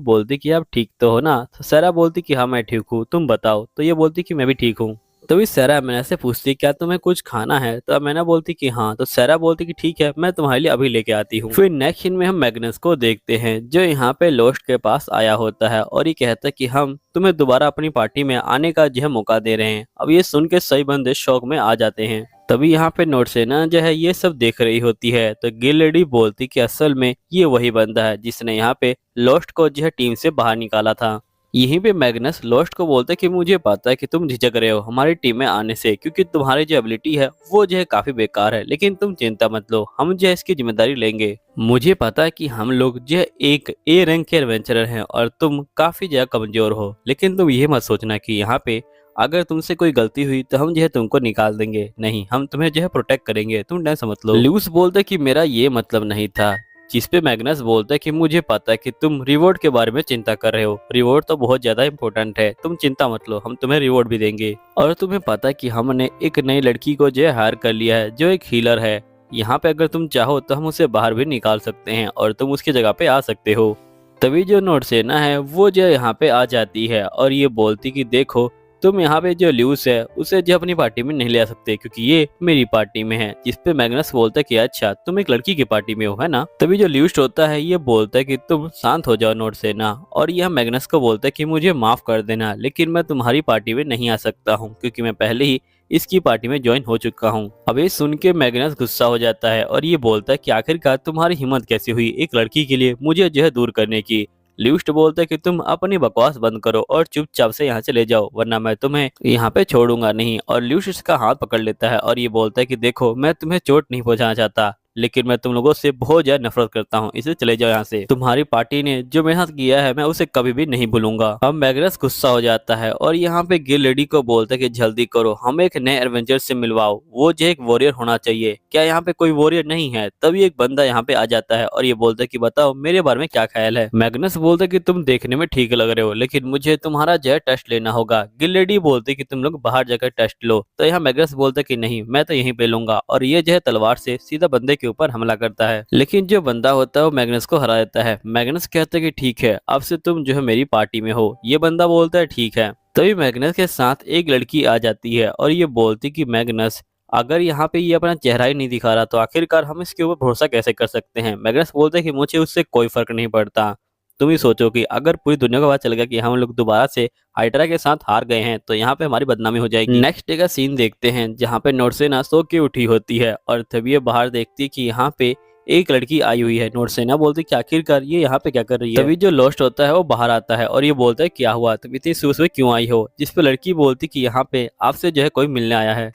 बोलती कि आप ठीक तो हो ना। तो सैरा बोलती कि हाँ मैं ठीक हूँ, तुम बताओ। तो ये बोलती कि मैं भी ठीक हूँ। तभी सैरा अमेना से पूछती क्या तुम्हें कुछ खाना है। तो अमेना बोलती कि हाँ। तो सैरा बोलती कि ठीक है मैं तुम्हारे लिए अभी लेके आती हूँ। फिर नेक्स्ट सीन में हम मैग्नस को देखते हैं जो यहाँ पे लोस्ट के पास आया होता है और ये कहता है कि हम तुम्हें दोबारा अपनी पार्टी में आने का जो है मौका दे रहे हैं। अब ये सुन के सही बंदे शौक में आ जाते हैं। तभी यहाँ पे नोरसेना जो है ये सब देख रही होती है। तो गिल लेडी बोलती कि असल में ये वही बंदा है जिसने यहाँ पे लोस्ट को जो है टीम से बाहर निकाला था। यहीं पे मैग्नस लोस्ट को बोलता है कि मुझे पता है कि तुम झिझक रहे हो हमारी टीम में आने से, क्योंकि तुम्हारी जो एबिलिटी है वो जो है काफी बेकार है, लेकिन तुम चिंता मत लो, हम जो है इसकी जिम्मेदारी लेंगे। मुझे पता है कि हम लोग जो है एक ए रैंक के एडवेंचरर हैं और तुम काफी ज्यादा कमजोर हो, लेकिन तुम ये मत सोचना कि यहाँ पे अगर तुमसे कोई गलती हुई तो हम जो है तुमको निकाल देंगे, नहीं, हम तुम्हें जो है प्रोटेक्ट करेंगे, तुम टेंशन मत लो। लूस बोलता है कि मेरा ये मतलब नहीं था। जिस पे मैग्नस बोलता है कि मुझे पता है कि तुम रिवॉर्ड के बारे में चिंता कर रहे हो, रिवॉर्ड तो बहुत ज्यादा इंपॉर्टेंट है, तुम चिंता मत लो, हम तुम्हें रिवॉर्ड भी देंगे। और तुम्हें पता है कि हमने एक नई लड़की को जो है हायर कर लिया है जो एक हीलर है। यहाँ पे अगर तुम चाहो तो हम उसे बाहर भी निकाल सकते हैं और तुम उसकी जगह पे आ सकते हो। तभी जो नोरसेना है वो जो यहाँ पे आ जाती है और ये बोलती कि देखो तुम यहाँ पे जो ल्यूस है उसे जो अपनी पार्टी में नहीं ले आ सकते क्योंकि ये मेरी पार्टी में है। जिस पे मैग्नस बोलता है कि अच्छा तुम एक लड़की की पार्टी में हो, है ना। तभी जो ल्यूस्ट होता है ये बोलता है कि तुम शांत हो जाओ नोरसेना, और यह मैग्नस को बोलता है कि मुझे माफ कर देना लेकिन मैं तुम्हारी पार्टी में नहीं आ सकता हूँ क्योंकि मैं पहले ही इसकी पार्टी में ज्वाइन हो चुका हूँ। अब ये सुन के मैग्नस गुस्सा हो जाता है और ये बोलता है कि आखिरकार तुम्हारी हिम्मत कैसी हुई एक लड़की के लिए मुझे जो है दूर करने की। ल्यूस्ट बोलता है कि तुम अपनी बकवास बंद करो और चुपचाप से यहाँ चले जाओ वरना मैं तुम्हें यहाँ पे छोड़ूंगा नहीं। और ल्यूस्ट इसका हाथ पकड़ लेता है और ये बोलता है कि देखो मैं तुम्हें चोट नहीं पहुंचाना चाहता, लेकिन मैं तुम लोगों से बहुत ज्यादा नफरत करता हूँ, इसलिए चले जाओ यहाँ से। तुम्हारी पार्टी ने जो मेरे साथ किया है मैं उसे कभी भी नहीं भूलूंगा। अब मैग्नस गुस्सा हो जाता है और यहाँ पे गिल लेडी को बोलता है कि जल्दी करो, हमें एक नए एडवेंचर से मिलवाओ, वो जो एक वॉरियर होना चाहिए। क्या यहाँ पे कोई वॉरियर नहीं है? तभी एक बंदा यहाँ पे आ जाता है और ये बोलता है कि बताओ मेरे बारे में क्या ख्याल है। मैग्नस बोलता है कि तुम देखने में ठीक लग रहे हो, लेकिन मुझे तुम्हारा जो है टेस्ट लेना होगा। गिल लेडी बोलती है कि तुम लोग बाहर जाकर टेस्ट लो। तो यहाँ मैग्नस बोलता है कि नहीं, मैं तो यहीं पे लूंगा, और ये जो है तलवार से सीधा बंदे के ऊपर हमला करता है। लेकिन जो बंदा होता है वो मैग्नस को हरा देता है। मैग्नस कहता है कि ठीक है, अब से तुम जो है मेरी पार्टी में हो। ये बंदा बोलता है ठीक है। तभी मैग्नस के साथ एक लड़की आ जाती है और ये बोलती कि मैग्नस, अगर यहाँ पे ये अपना चेहरा ही नहीं दिखा रहा तो आखिरकार हम इसके ऊपर भरोसा कैसे कर सकते हैं। मैग्नस बोलते हैं कि मुझे उससे कोई फर्क नहीं पड़ता। तुम ही सोचो कि अगर पूरी दुनिया को पता चल गया कि हम लोग दोबारा से हाइड्रा के साथ हार गए हैं तो यहाँ पे हमारी बदनामी हो जाएगी। नेक्स्ट डे का सीन देखते हैं जहाँ पे नोर्सेना सो के उठी होती है और तभी ये बाहर देखती है कि यहाँ पे एक लड़की आई हुई है। नोर्सेना बोलती कि आखिरकार ये यहाँ पे क्या कर रही है। तभी जो लोस्ट होता है वो बाहर आता है और ये बोलता है क्या हुआ, तुम इतनी सुबह सुबह क्यों आई हो। जिस पे लड़की बोलती कि यहाँ पे आपसे जो है कोई मिलने आया है।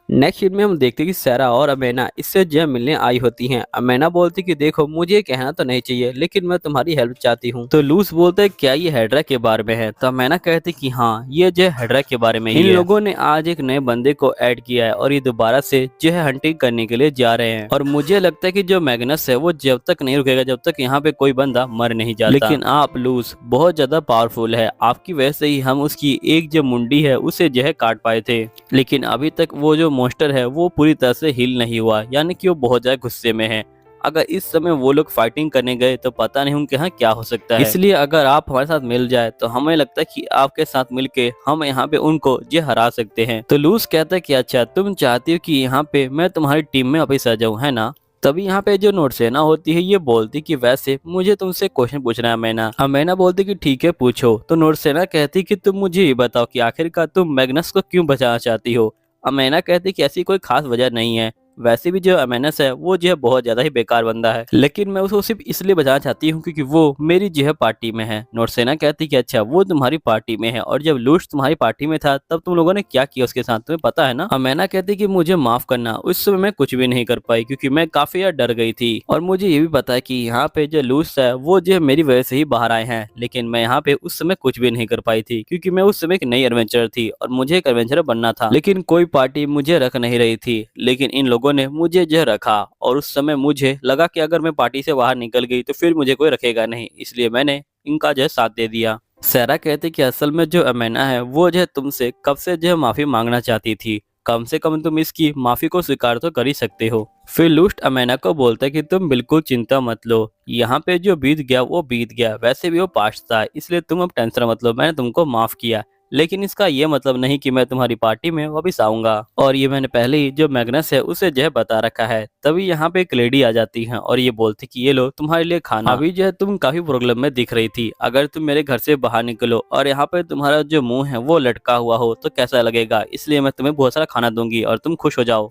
नेक्स्ट सीन में हम देखते हैं कि सैरा और अमेना इससे जो है मिलने आई होती हैं। अमेना बोलती कि देखो मुझे कहना तो नहीं चाहिए लेकिन मैं तुम्हारी हेल्प चाहती हूँ। तो लूस बोलता है क्या ये हाइड्रा के बारे में है। तो अमेना कहती कि हाँ ये जो है हाइड्रा के बारे में ही है। इन लोगों ने आज एक नए बंदे को ऐड किया है और ये दोबारा से जो है हंटिंग करने के लिए जा रहे हैं। और मुझे लगता है कि जो मैग्नस है वो जब तक नहीं रुकेगा जब तक यहाँ पे कोई बंदा मर नहीं जाता। लेकिन आप लूस बहुत ज्यादा पावरफुल है, आपकी वजह से ही हम उसकी एक जो मुंडी है उसे जो है काट पाए थे। लेकिन अभी तक वो जो मॉन्स्टर है वो पूरी तरह से हील नहीं हुआ, यानी कि वो बहुत ज्यादा गुस्से में है। अगर इस समय वो लोग फाइटिंग करने गए तो पता नहीं उनके यहाँ क्या हो सकता है। इसलिए अगर आप हमारे साथ मिल जाए तो हमें लगता है कि आपके साथ मिलके हम यहाँ पे उनको जो हरा सकते हैं। तो लूस कहता है कि अच्छा तुम चाहती हो कि यहाँ पे मैं तुम्हारी टीम में वापस आ जाऊँ, है ना। तभी यहाँ पे जो नोर्सेना होती है ये बोलती कि वैसे मुझे तुमसे क्वेश्चन पूछना है अमेना। अमेना बोलती कि ठीक है पूछो। तो नोर्सेना कहती कि तुम मुझे ये बताओ कि आखिरकार तुम मैग्नस को क्यों बचाना चाहती हो। अमेना कहती कि ऐसी कोई खास वजह नहीं है, वैसे भी जो अमेनस है वो जो है बहुत ज्यादा ही बेकार बंदा है, लेकिन मैं उसको सिर्फ इसलिए बचाना चाहती हूँ क्योंकि वो मेरी जो है पार्टी में है। नोर्सेना कहती कि अच्छा वो तुम्हारी पार्टी में है, और जब लूश तुम्हारी पार्टी में था तब तुम लोगों ने क्या किया उसके साथ तुम्हें पता है ना। अमेना कहती कि मुझे माफ करना, उस समय मैं कुछ भी नहीं कर पाई क्योंकि मैं काफी ज्यादा डर गई थी, और मुझे ये भी पता है कि यहाँ पे जो लूस है वो जो है मेरी वजह से ही बाहर आए हैं, लेकिन मैं यहाँ पे उस समय कुछ भी नहीं कर पाई थी क्योंकि मैं उस समय एक नई एडवेंचर थी और मुझे एक एडवेंचर बनना था, लेकिन कोई पार्टी मुझे रख नहीं रही थी। लेकिन इन लोगों ने मुझे जो रखा और उस समय मुझे लगा कि अगर मैं पार्टी से बाहर निकल गई तो फिर मुझे कोई रखेगा नहीं, इसलिए मैंने इनका जो है साथ दे दिया। सैरा कहती कि असल में जो अमेना है वो जो है तुमसे कब से जो है माफी मांगना चाहती थी, कम से कम तुम इसकी माफी को स्वीकार तो कर ही सकते हो। फिर लूस्ट अमेना को बोलता है कि तुम बिल्कुल चिंता मत लो, यहाँ पे जो बीत गया वो बीत गया, वैसे भी वो पास्ट था, इसलिए तुम अब टेंशन मत लो, मैंने तुमको माफ किया, लेकिन इसका ये मतलब नहीं कि मैं तुम्हारी पार्टी में वापस आऊंगा, और ये मैंने पहले ही जो मैग्नस है उसे जो है बता रखा है। तभी यहाँ पे एक लेडी आ जाती है और ये बोलती कि ये लो तुम्हारे लिए खाना। अभी जो है तुम काफी प्रॉब्लम में दिख रही थी, अगर तुम मेरे घर से बाहर निकलो और यहाँ पे तुम्हारा जो मुंह है वो लटका हुआ हो तो कैसा लगेगा, इसलिए मैं तुम्हें बहुत सारा खाना दूंगी और तुम खुश हो जाओ।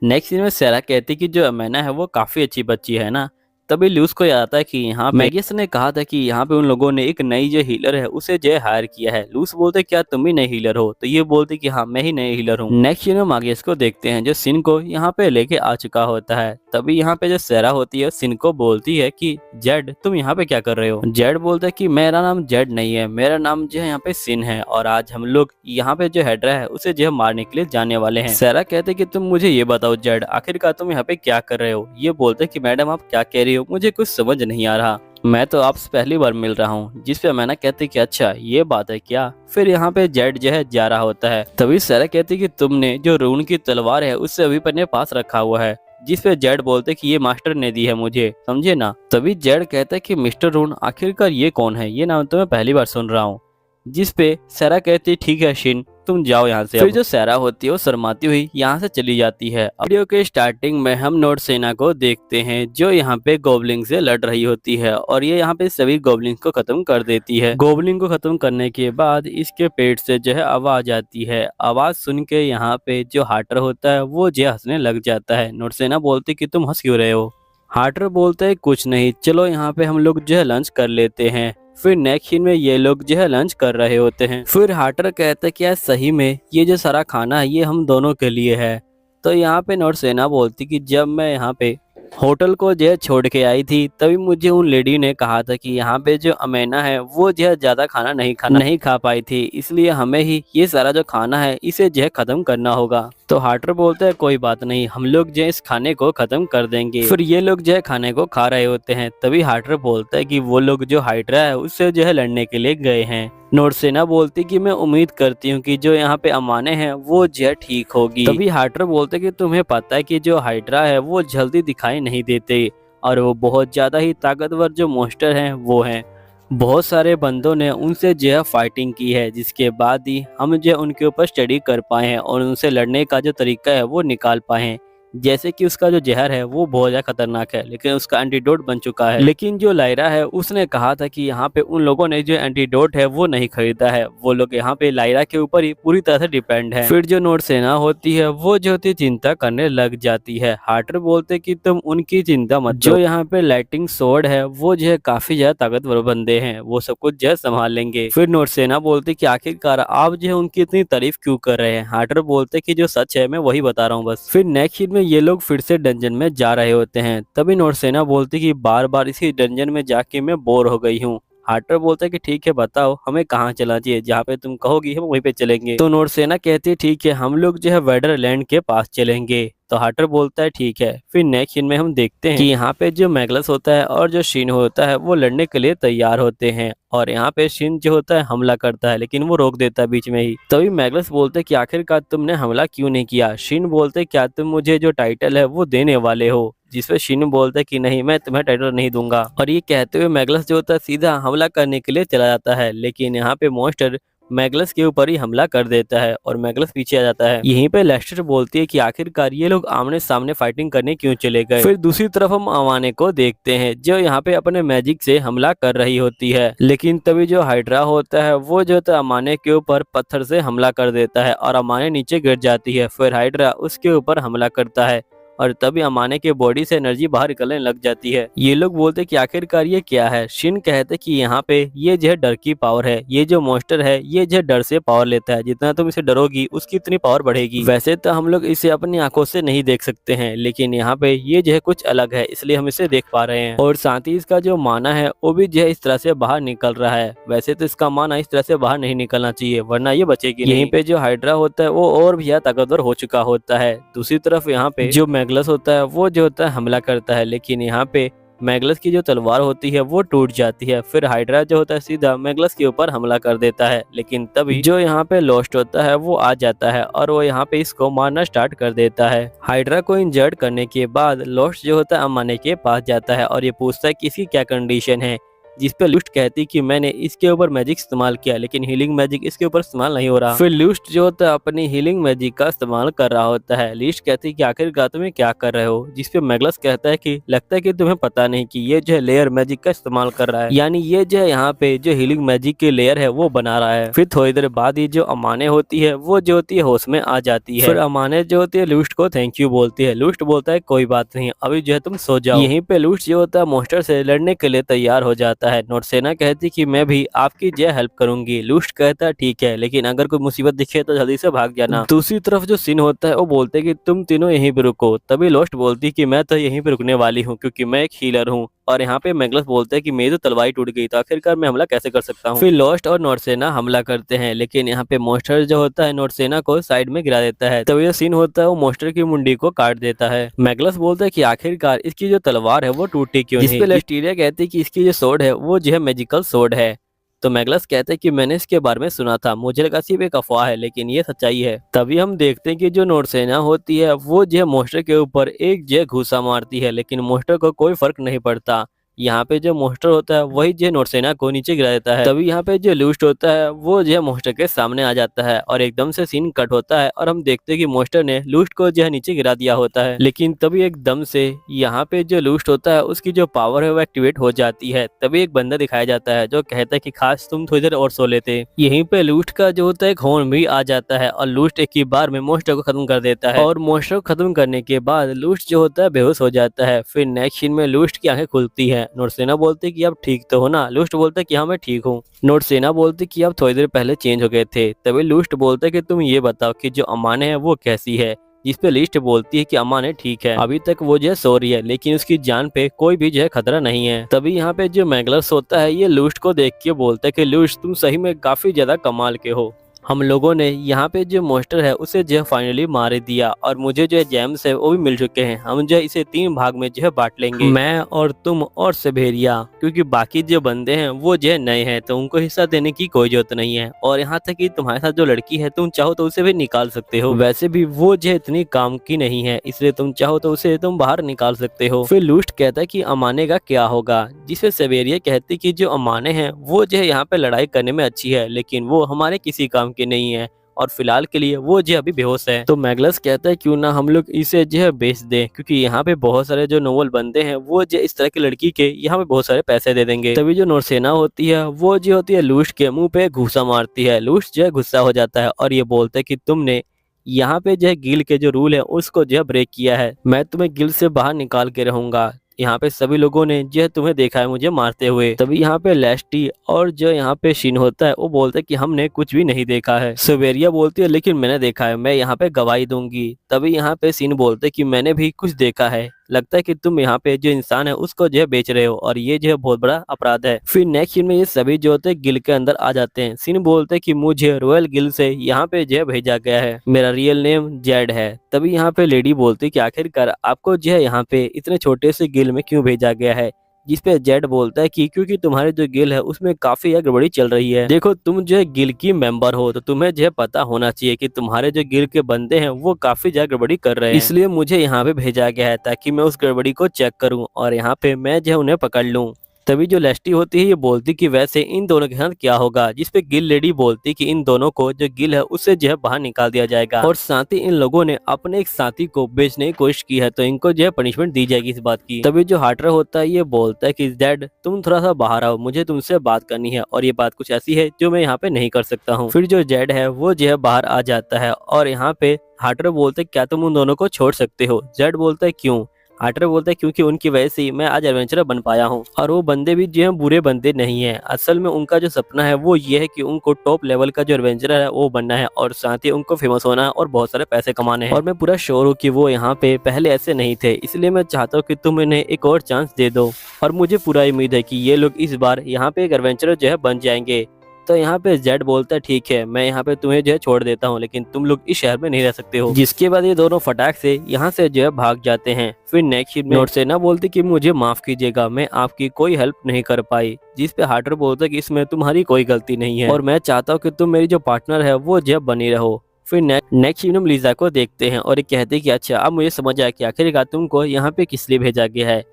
नेक्स्ट सीन में सैरा कहती कि जो अमेना है वो काफी अच्छी बच्ची है ना। तभी लूस को याद आता है कि यहाँ मैगियस ने कहा था कि यहाँ पे उन लोगों ने एक नई जो हीलर है उसे जो हायर किया है। लूस बोलते क्या तुम ही नई हीलर हो, तो ये बोलती कि हाँ मैं ही नई हीलर हूँ। नेक्स्ट सीन में मैगियस को देखते हैं जो सिन को यहाँ पे लेके आ चुका होता है। तभी यहाँ पे जो सैरा होती है सिन को बोलती है कि जेड तुम यहाँ पे क्या कर रहे हो। जेड बोलता है कि मेरा नाम जेड नहीं है, मेरा नाम जो है यहाँ पे सिन है, और आज हम लोग यहाँ पे जो हाइड्रा है उसे जो है मारने के लिए जाने वाले हैं। सैरा कहते कि तुम मुझे ये बताओ जेड आखिरकार तुम यहाँ पे क्या कर रहे हो। ये बोलते कि मैडम आप क्या कह रही हो, मुझे कुछ समझ नहीं आ रहा, मैं तो आपसे पहली बार मिल रहा हूँ। जिस पे अमेना कहती कि अच्छा ये बात है क्या। फिर यहाँ पे जेड जो है जा रहा होता है। तभी सैरा कहती कि तुमने जो रून की तलवार है उससे अभी अपने पास रखा हुआ है, जिस पे जेड बोलते कि ये मास्टर ने दी है मुझे, समझे ना। तभी जेड कहता है कि मिस्टर रून आखिरकार ये कौन है, ये नाम तो मैं पहली बार सुन रहा हूँ। जिस पे सैरा कहती ठीक है शिन तुम जाओ यहाँ से। फिर जो सैरा होती है वो शर्माती हुई यहाँ से चली जाती है। वीडियो के स्टार्टिंग में हम नोर्सेना को देखते हैं जो यहाँ पे गोबलिंग से लड़ रही होती है और ये यहाँ पे सभी गोबलिंग को खत्म कर देती है। गोबलिंग को खत्म करने के बाद इसके पेट से जो है आवाज आती है। आवाज सुन के यहाँ पे जो हार्टर होता है वो जो हंसने लग जाता है। नोर्सेना बोलती कि तुम हंस क्यों रहे हो। हार्टर बोलता है कुछ नहीं, चलो यहाँ पे हम लोग जो है लंच कर लेते हैं। फिर नेक्स्ट सीन में ये लोग जो है लंच कर रहे होते हैं। फिर हार्टर कहता है कि यार सही में ये जो सारा खाना है ये हम दोनों के लिए है। तो यहाँ पे नोर्सेना बोलती कि जब मैं यहाँ पे होटल को जो है छोड़ के आई थी, तभी मुझे उन लेडी ने कहा था कि यहाँ पे जो अमेना है वो जो है ज्यादा खाना नहीं खा पाई थी, इसलिए हमें ही ये सारा जो खाना है इसे जो है खत्म करना होगा। तो हार्टर बोलता है कोई बात नहीं, हम लोग जो है इस खाने को खत्म कर देंगे। फिर ये लोग जो है खाने को खा रहे होते हैं, तभी हार्टर बोलता है कि वो लोग जो हाइड्रा है उससे जो है लड़ने के लिए गए हैं। नोर्सेना बोलती कि मैं उम्मीद करती हूँ कि जो यहाँ पे अमाने हैं वो जो है ठीक होगी। तभी हार्टर बोलते कि तुम्हें पता है कि जो हाइड्रा है वो जल्दी दिखाई नहीं देते और वो बहुत ज्यादा ही ताकतवर जो मॉन्स्टर हैं वो हैं। बहुत सारे बंदों ने उनसे जो है फाइटिंग की है, जिसके बाद ही हम जो है उनके ऊपर स्टडी कर पाए हैं और उनसे लड़ने का जो तरीका है वो निकाल पाए हैं। जैसे कि उसका जो जहर है वो बहुत ज्यादा खतरनाक है, लेकिन उसका एंटीडोट बन चुका है। लेकिन जो लायरा है उसने कहा था कि यहाँ पे उन लोगों ने जो एंटीडोट है वो नहीं खरीदा है, वो लोग यहाँ पे लायरा के ऊपर ही पूरी तरह से डिपेंड है। फिर जो नोर्सेना होती है वो जो होती चिंता करने लग जाती है। हार्टर बोलते कि तुम उनकी चिंता मत, जो यहाँ पे लाइटिंग सोर्ड है वो जो है काफी ज्यादा ताकतवर बंदे हैं, वो सब कुछ जो है संभाल लेंगे। फिर नोर्सेना बोलते कि आखिरकार आप जो है उनकी इतनी तारीफ क्यों कर रहे हैं। हार्टर बोलते कि जो सच है मैं वही बता रहा हूँ बस। फिर नेक्स्ट सीन में ये लोग फिर से डंजन में जा रहे होते हैं, तभी नोर्सेना बोलती कि बार बार इसी डंजन में जाके मैं बोर हो गई हूँ। हार्टर बोलता है कि ठीक है बताओ हमें कहाँ चलना चाहिए, जहाँ पे तुम कहोगी हम वहीं पे चलेंगे। तो नोर्सेना कहती है ठीक है हम लोग जो है वेडरलैंड के पास चलेंगे। तो हार्टर बोलता है ठीक है। फिर नेक्स्ट सीन में हम देखते हैं कि यहाँ पे जो मैगलस होता है और जो शिन होता है वो लड़ने के लिए तैयार होते हैं और यहाँ पे शिन जो होता है हमला करता है, लेकिन वो रोक देता है बीच में ही। तभी मैगलस बोलते हैं कि आखिरकार तुमने हमला क्यों नहीं किया। शिन बोलते हैं क्या तुम मुझे जो टाइटल है वो देने वाले हो, जिसपे शिन बोलता है कि नहीं मैं तुम्हें टाइटल नहीं दूंगा। और ये कहते हुए मैगलस जो होता है सीधा हमला करने के लिए चला जाता है, लेकिन यहाँ पे मॉन्स्टर मैगलस के ऊपर ही हमला कर देता है और मैगलस पीछे आ जाता है। यहीं पे लेस्टर बोलती है कि आखिरकार ये लोग आमने सामने फाइटिंग करने क्यों चले गए। फिर दूसरी तरफ हम अमाने को देखते हैं जो यहाँ पे अपने मैजिक से हमला कर रही होती है, लेकिन तभी जो हाइड्रा होता है वो जो है अमाने के ऊपर पत्थर से हमला कर देता है और अमाने नीचे गिर जाती है। फिर हाइड्रा उसके ऊपर हमला करता है और तभी अमाने के बॉडी से एनर्जी बाहर निकलने लग जाती है। ये लोग बोलते कि आखिरकार ये क्या है। शिन कहते कि यहाँ पे ये जो है डर की पावर है, ये जो मॉन्स्टर है ये जो है डर से पावर लेता है, जितना तुम इसे डरोगी उसकी इतनी पावर बढ़ेगी। वैसे तो हम लोग इसे अपनी आंखों से नहीं देख सकते हैं, लेकिन यहाँ पे ये जो है कुछ अलग है, इसलिए हम इसे देख पा रहे हैं। और साथ ही इसका जो माना है वो भी जो है इस तरह से बाहर निकल रहा है। वैसे तो इसका माना इस तरह से बाहर नहीं निकलना चाहिए वरना ये बचेगी। यहीं पे जो हाइड्रा होता है वो और भी ज्यादा ताकतवर हो चुका होता है। दूसरी तरफ यहाँ पे जो मैगलस होता है वो जो होता है हमला करता है, लेकिन यहाँ पे मैगलस की जो तलवार होती है वो टूट जाती है। फिर हाइड्रा जो होता है सीधा मैगलस के ऊपर हमला कर देता है, लेकिन तभी जो यहाँ पे लोस्ट होता है वो आ जाता है और वो यहाँ पे इसको मारना स्टार्ट कर देता है। हाइड्रा को इंजर्ड करने के बाद लोस्ट जो होता है अमाने के पास जाता है और ये पूछता है कि इसकी क्या कंडीशन है, जिसपे लुस्ट कहती कि मैंने इसके ऊपर मैजिक इस्तेमाल किया लेकिन हीलिंग मैजिक इसके ऊपर इस्तेमाल नहीं हो रहा। फिर लुस्ट जो होता है अपनी हीलिंग मैजिक का इस्तेमाल कर रहा होता है। लिस्ट कहती कि आखिरकार तुम्हें क्या कर रहे हो, जिसपे मैगलस कहता है कि लगता है कि तुम्हें पता नहीं कि ये जो है लेयर मैजिक का इस्तेमाल कर रहा है, यानी ये जो है यहाँ पे जो हीलिंग मैजिक की लेयर है वो बना रहा है। फिर थोड़ी देर बाद ही जो अमाने होती है वो जो होती है होश में आ जाती है। फिर अमाने जो होती है लुस्ट को थैंक यू बोलती है। लुस्ट बोलता है कोई बात नहीं अभी जो है तुम सो जाओ। यहीं पे लुस्ट जो होता है मॉन्स्टर से लड़ने के लिए तैयार हो जाता है। नोर्सेना कहती कि मैं भी आपकी जय हेल्प करूंगी। लुस्ट कहता है ठीक है, लेकिन अगर कोई मुसीबत दिखे तो जल्दी से भाग जाना। दूसरी तरफ जो सिन होता है वो बोलते कि तुम तीनों यहीं पे रुको। तभी लोस्ट बोलती कि मैं तो यहीं पे रुकने वाली हूँ क्योंकि मैं एक हीलर हूँ। और यहाँ पे मैगलस बोलते हैं कि मेरी तो तलवार टूट गई तो आखिरकार मैं हमला कैसे कर सकता हूँ। फिर लोस्ट और नोर्सेना हमला करते हैं, लेकिन यहाँ पे मॉन्स्टर जो होता है नोर्सेना को साइड में गिरा देता है। तभी जो सीन होता है वो मॉन्स्टर की मुंडी को काट देता है। मैगलस बोलता है कि आखिरकार इसकी जो तलवार है वो टूटी क्यों नहीं। जिसपे लेस्टीरिया कहती है कि इसकी जो सोर्ड है वो जो है मैजिकल सोर्ड है। तो मैगलस कहते हैं कि मैंने इसके बारे में सुना था, मुझे लगा सिर्फ एक अफवाह है लेकिन ये सच्चाई है। तभी हम देखते हैं कि जो नोर्सेना होती है वो जो मॉन्स्टर के ऊपर एक जो घुसा मारती है, लेकिन मॉन्स्टर को कोई फर्क नहीं पड़ता। यहाँ पे जो मॉन्स्टर होता है वही जो नोर्सेना को नीचे गिरा देता है। तभी यहाँ पे जो लूस्ट होता है वो जो मॉन्स्टर के सामने आ जाता है और एकदम से सीन कट होता है और हम देखते हैं कि मॉन्स्टर ने लूस्ट को जो है नीचे गिरा दिया होता है। लेकिन तभी एकदम से यहाँ पे जो लूस्ट होता है उसकी जो पावर है वो एक्टिवेट हो जाती है। तभी एक बंदा दिखाया जाता है जो कहता है कि खास तुम थोड़ी देर और सो लेते। यहीं पे लूस्ट का जो होता है एक हॉर्न भी आ जाता है और लूस्ट एक ही बार में मॉन्स्टर को खत्म कर देता है। और मॉन्स्टर को खत्म करने के बाद लूस्ट जो होता है बेहोश हो जाता है। फिर नेक्स्ट सीन में लूस्ट की आंखें खुलती है। नोर्सेना बोलते कि आप ठीक तो हो ना। लूस्ट बोलते कि हाँ मैं ठीक हूँ। नोर्सेना बोलते कि आप थोड़ी देर पहले चेंज हो गए थे। तभी लूस्ट बोलते कि तुम ये बताओ कि जो अमाने है वो कैसी है। जिस पे लिस्ट बोलती है कि अमाने ठीक है, अभी तक वो जो है सो रही है, लेकिन उसकी जान पे कोई भी जो है खतरा नहीं है। तभी यहाँ पे जो मैगलस होता है ये लूस्ट को देख के बोलता है कि लूस्ट तुम सही में काफी ज्यादा कमाल के हो, हम लोगों ने यहाँ पे जो मॉन्स्टर है उसे जो है फाइनली मार दिया और मुझे जो है जेम्स है वो भी मिल चुके हैं। हम जो है इसे 3 भाग में जो है बांट लेंगे, मैं और तुम और सवेरिया, क्योंकि बाकी जो बंदे हैं वो जो है नए हैं तो उनको हिस्सा देने की कोई जरूरत नहीं है। और यहाँ तक कि तुम्हारे साथ जो लड़की है तुम चाहो तो उसे भी निकाल सकते हो, वैसे भी वो जो है इतनी काम की नहीं है, इसलिए तुम चाहो तो उसे तुम बाहर निकाल सकते हो। फिर लूस्ट कहता है कि अमाने का क्या होगा, जिसे सवेरिया कहती कि जो अमाने हैं वो जो है यहाँ पे लड़ाई करने में अच्छी है, लेकिन वो हमारे किसी काम की नहीं है और फिलहाल के लिए वो जो अभी बेहोश है। तो मैगलस कहता है क्यों ना हम लोग इसे जो है बेच दें, क्योंकि यहाँ पे बहुत सारे जो नोबल बंदे हैं वो जो इस तरह की लड़की के यहाँ पे बहुत सारे पैसे दे देंगे। तभी जो नोरसेना होती है वो जो होती है लूस्ट के मुंह पे घूसा मारती है। लूस्ट जो है गुस्सा हो जाता है और ये बोलता है कि तुमने यहाँ पे जो है गिल के जो रूल है उसको जो है ब्रेक किया है, मैं तुम्हें गिल से बाहर निकाल के रहूंगा। यहाँ पे सभी लोगों ने जो है तुम्हें देखा है मुझे मारते हुए। तभी यहाँ पे लेस्टी और जो यहाँ पे शिन होता है वो बोलता है कि हमने कुछ भी नहीं देखा है। सवेरिया बोलती है लेकिन मैंने देखा है, मैं यहाँ पे गवाही दूंगी। तभी यहाँ पे शिन बोलते कि मैंने भी कुछ देखा है, लगता है कि तुम यहाँ पे जो इंसान है उसको जो है बेच रहे हो और ये जो है बहुत बड़ा अपराध है। फिर नेक्स्ट सीन में ये सभी जो होते हैं गिल के अंदर आ जाते हैं। सिन बोलते हैं कि मुझे रॉयल गिल से यहाँ पे जो है भेजा गया है, मेरा रियल नेम जेड है। तभी यहाँ पे लेडी बोलती है कि आखिरकार आपको जो है यहाँ पे इतने छोटे से गिल में क्यों भेजा गया है, जिसपे जेड बोलता है कि क्योंकि तुम्हारे जो गिल है उसमें काफी गड़बड़ी चल रही है। देखो तुम जो है गिल की मेंबर हो तो तुम्हें जो है पता होना चाहिए कि तुम्हारे जो गिल के बंदे हैं वो काफी ज्यादा गड़बड़ी कर रहे हैं, इसलिए मुझे यहाँ पे भेजा गया है ताकि मैं उस गड़बड़ी को चेक करूँ और यहाँ पे मैं जो है उन्हें पकड़ लूँ। तभी जो लेस्टी होती है ये बोलती कि वैसे इन दोनों के साथ क्या होगा, जिसपे गिल लेडी बोलती कि इन दोनों को जो गिल है उससे जो है बाहर निकाल दिया जाएगा और साथ ही इन लोगों ने अपने एक साथी को बेचने की कोशिश की है तो इनको जो है पनिशमेंट दी जाएगी इस बात की। तभी जो हार्टर होता है ये बोलता है कि डैड तुम थोड़ा सा बाहर आओ, मुझे तुमसे बात करनी है और ये बात कुछ ऐसी है जो मैं यहाँ पे नहीं कर सकता हूँ। फिर जो जेड है वो जो है बाहर आ जाता है और यहाँ पे हार्टर बोलते क्या तुम उन दोनों को छोड़ सकते हो। जेड बोलता है क्यों। हार्टर बोलता है क्योंकि उनकी वजह से ही मैं आज एडवेंचरर बन पाया हूँ और वो बंदे भी जो है बुरे बंदे नहीं है। असल में उनका जो सपना है वो ये है कि उनको टॉप लेवल का जो एडवेंचरर है वो बनना है और साथ ही उनको फेमस होना है और बहुत सारे पैसे कमाने हैं। और मैं पूरा श्योर हूँ कि वो यहाँ पे पहले ऐसे नहीं थे, इसलिए मैं चाहता हूँ कि तुम इन्हें एक और चांस दे दो और मुझे पूरा उम्मीद है कि ये लोग इस बार यहाँ पे एक एडवेंचरर जो है बन जाएंगे। तो यहाँ पे जेड बोलता है ठीक है मैं यहाँ पे तुम्हें जो है छोड़ देता हूँ, लेकिन तुम लोग इस शहर में नहीं रह सकते हो। जिसके बाद ये दोनों फटाक से यहाँ से जो है भाग जाते हैं। फिर नेक्स्ट में नोरसेना बोलती कि मुझे माफ कीजिएगा, मैं आपकी कोई हेल्प नहीं कर पाई। जिस पे हार्टर बोलता है कि इसमें तुम्हारी कोई गलती नहीं है और मैं चाहता हूँ कि तुम मेरी जो पार्टनर है वो जो बनी रहो। फिर नेक्स्ट में हम लीजा को देखते हैं और ये कहते हैं कि अच्छा अब मुझे समझ आया कि आखिरकार तुमको यहाँ पे किस लिए भेजा गया है।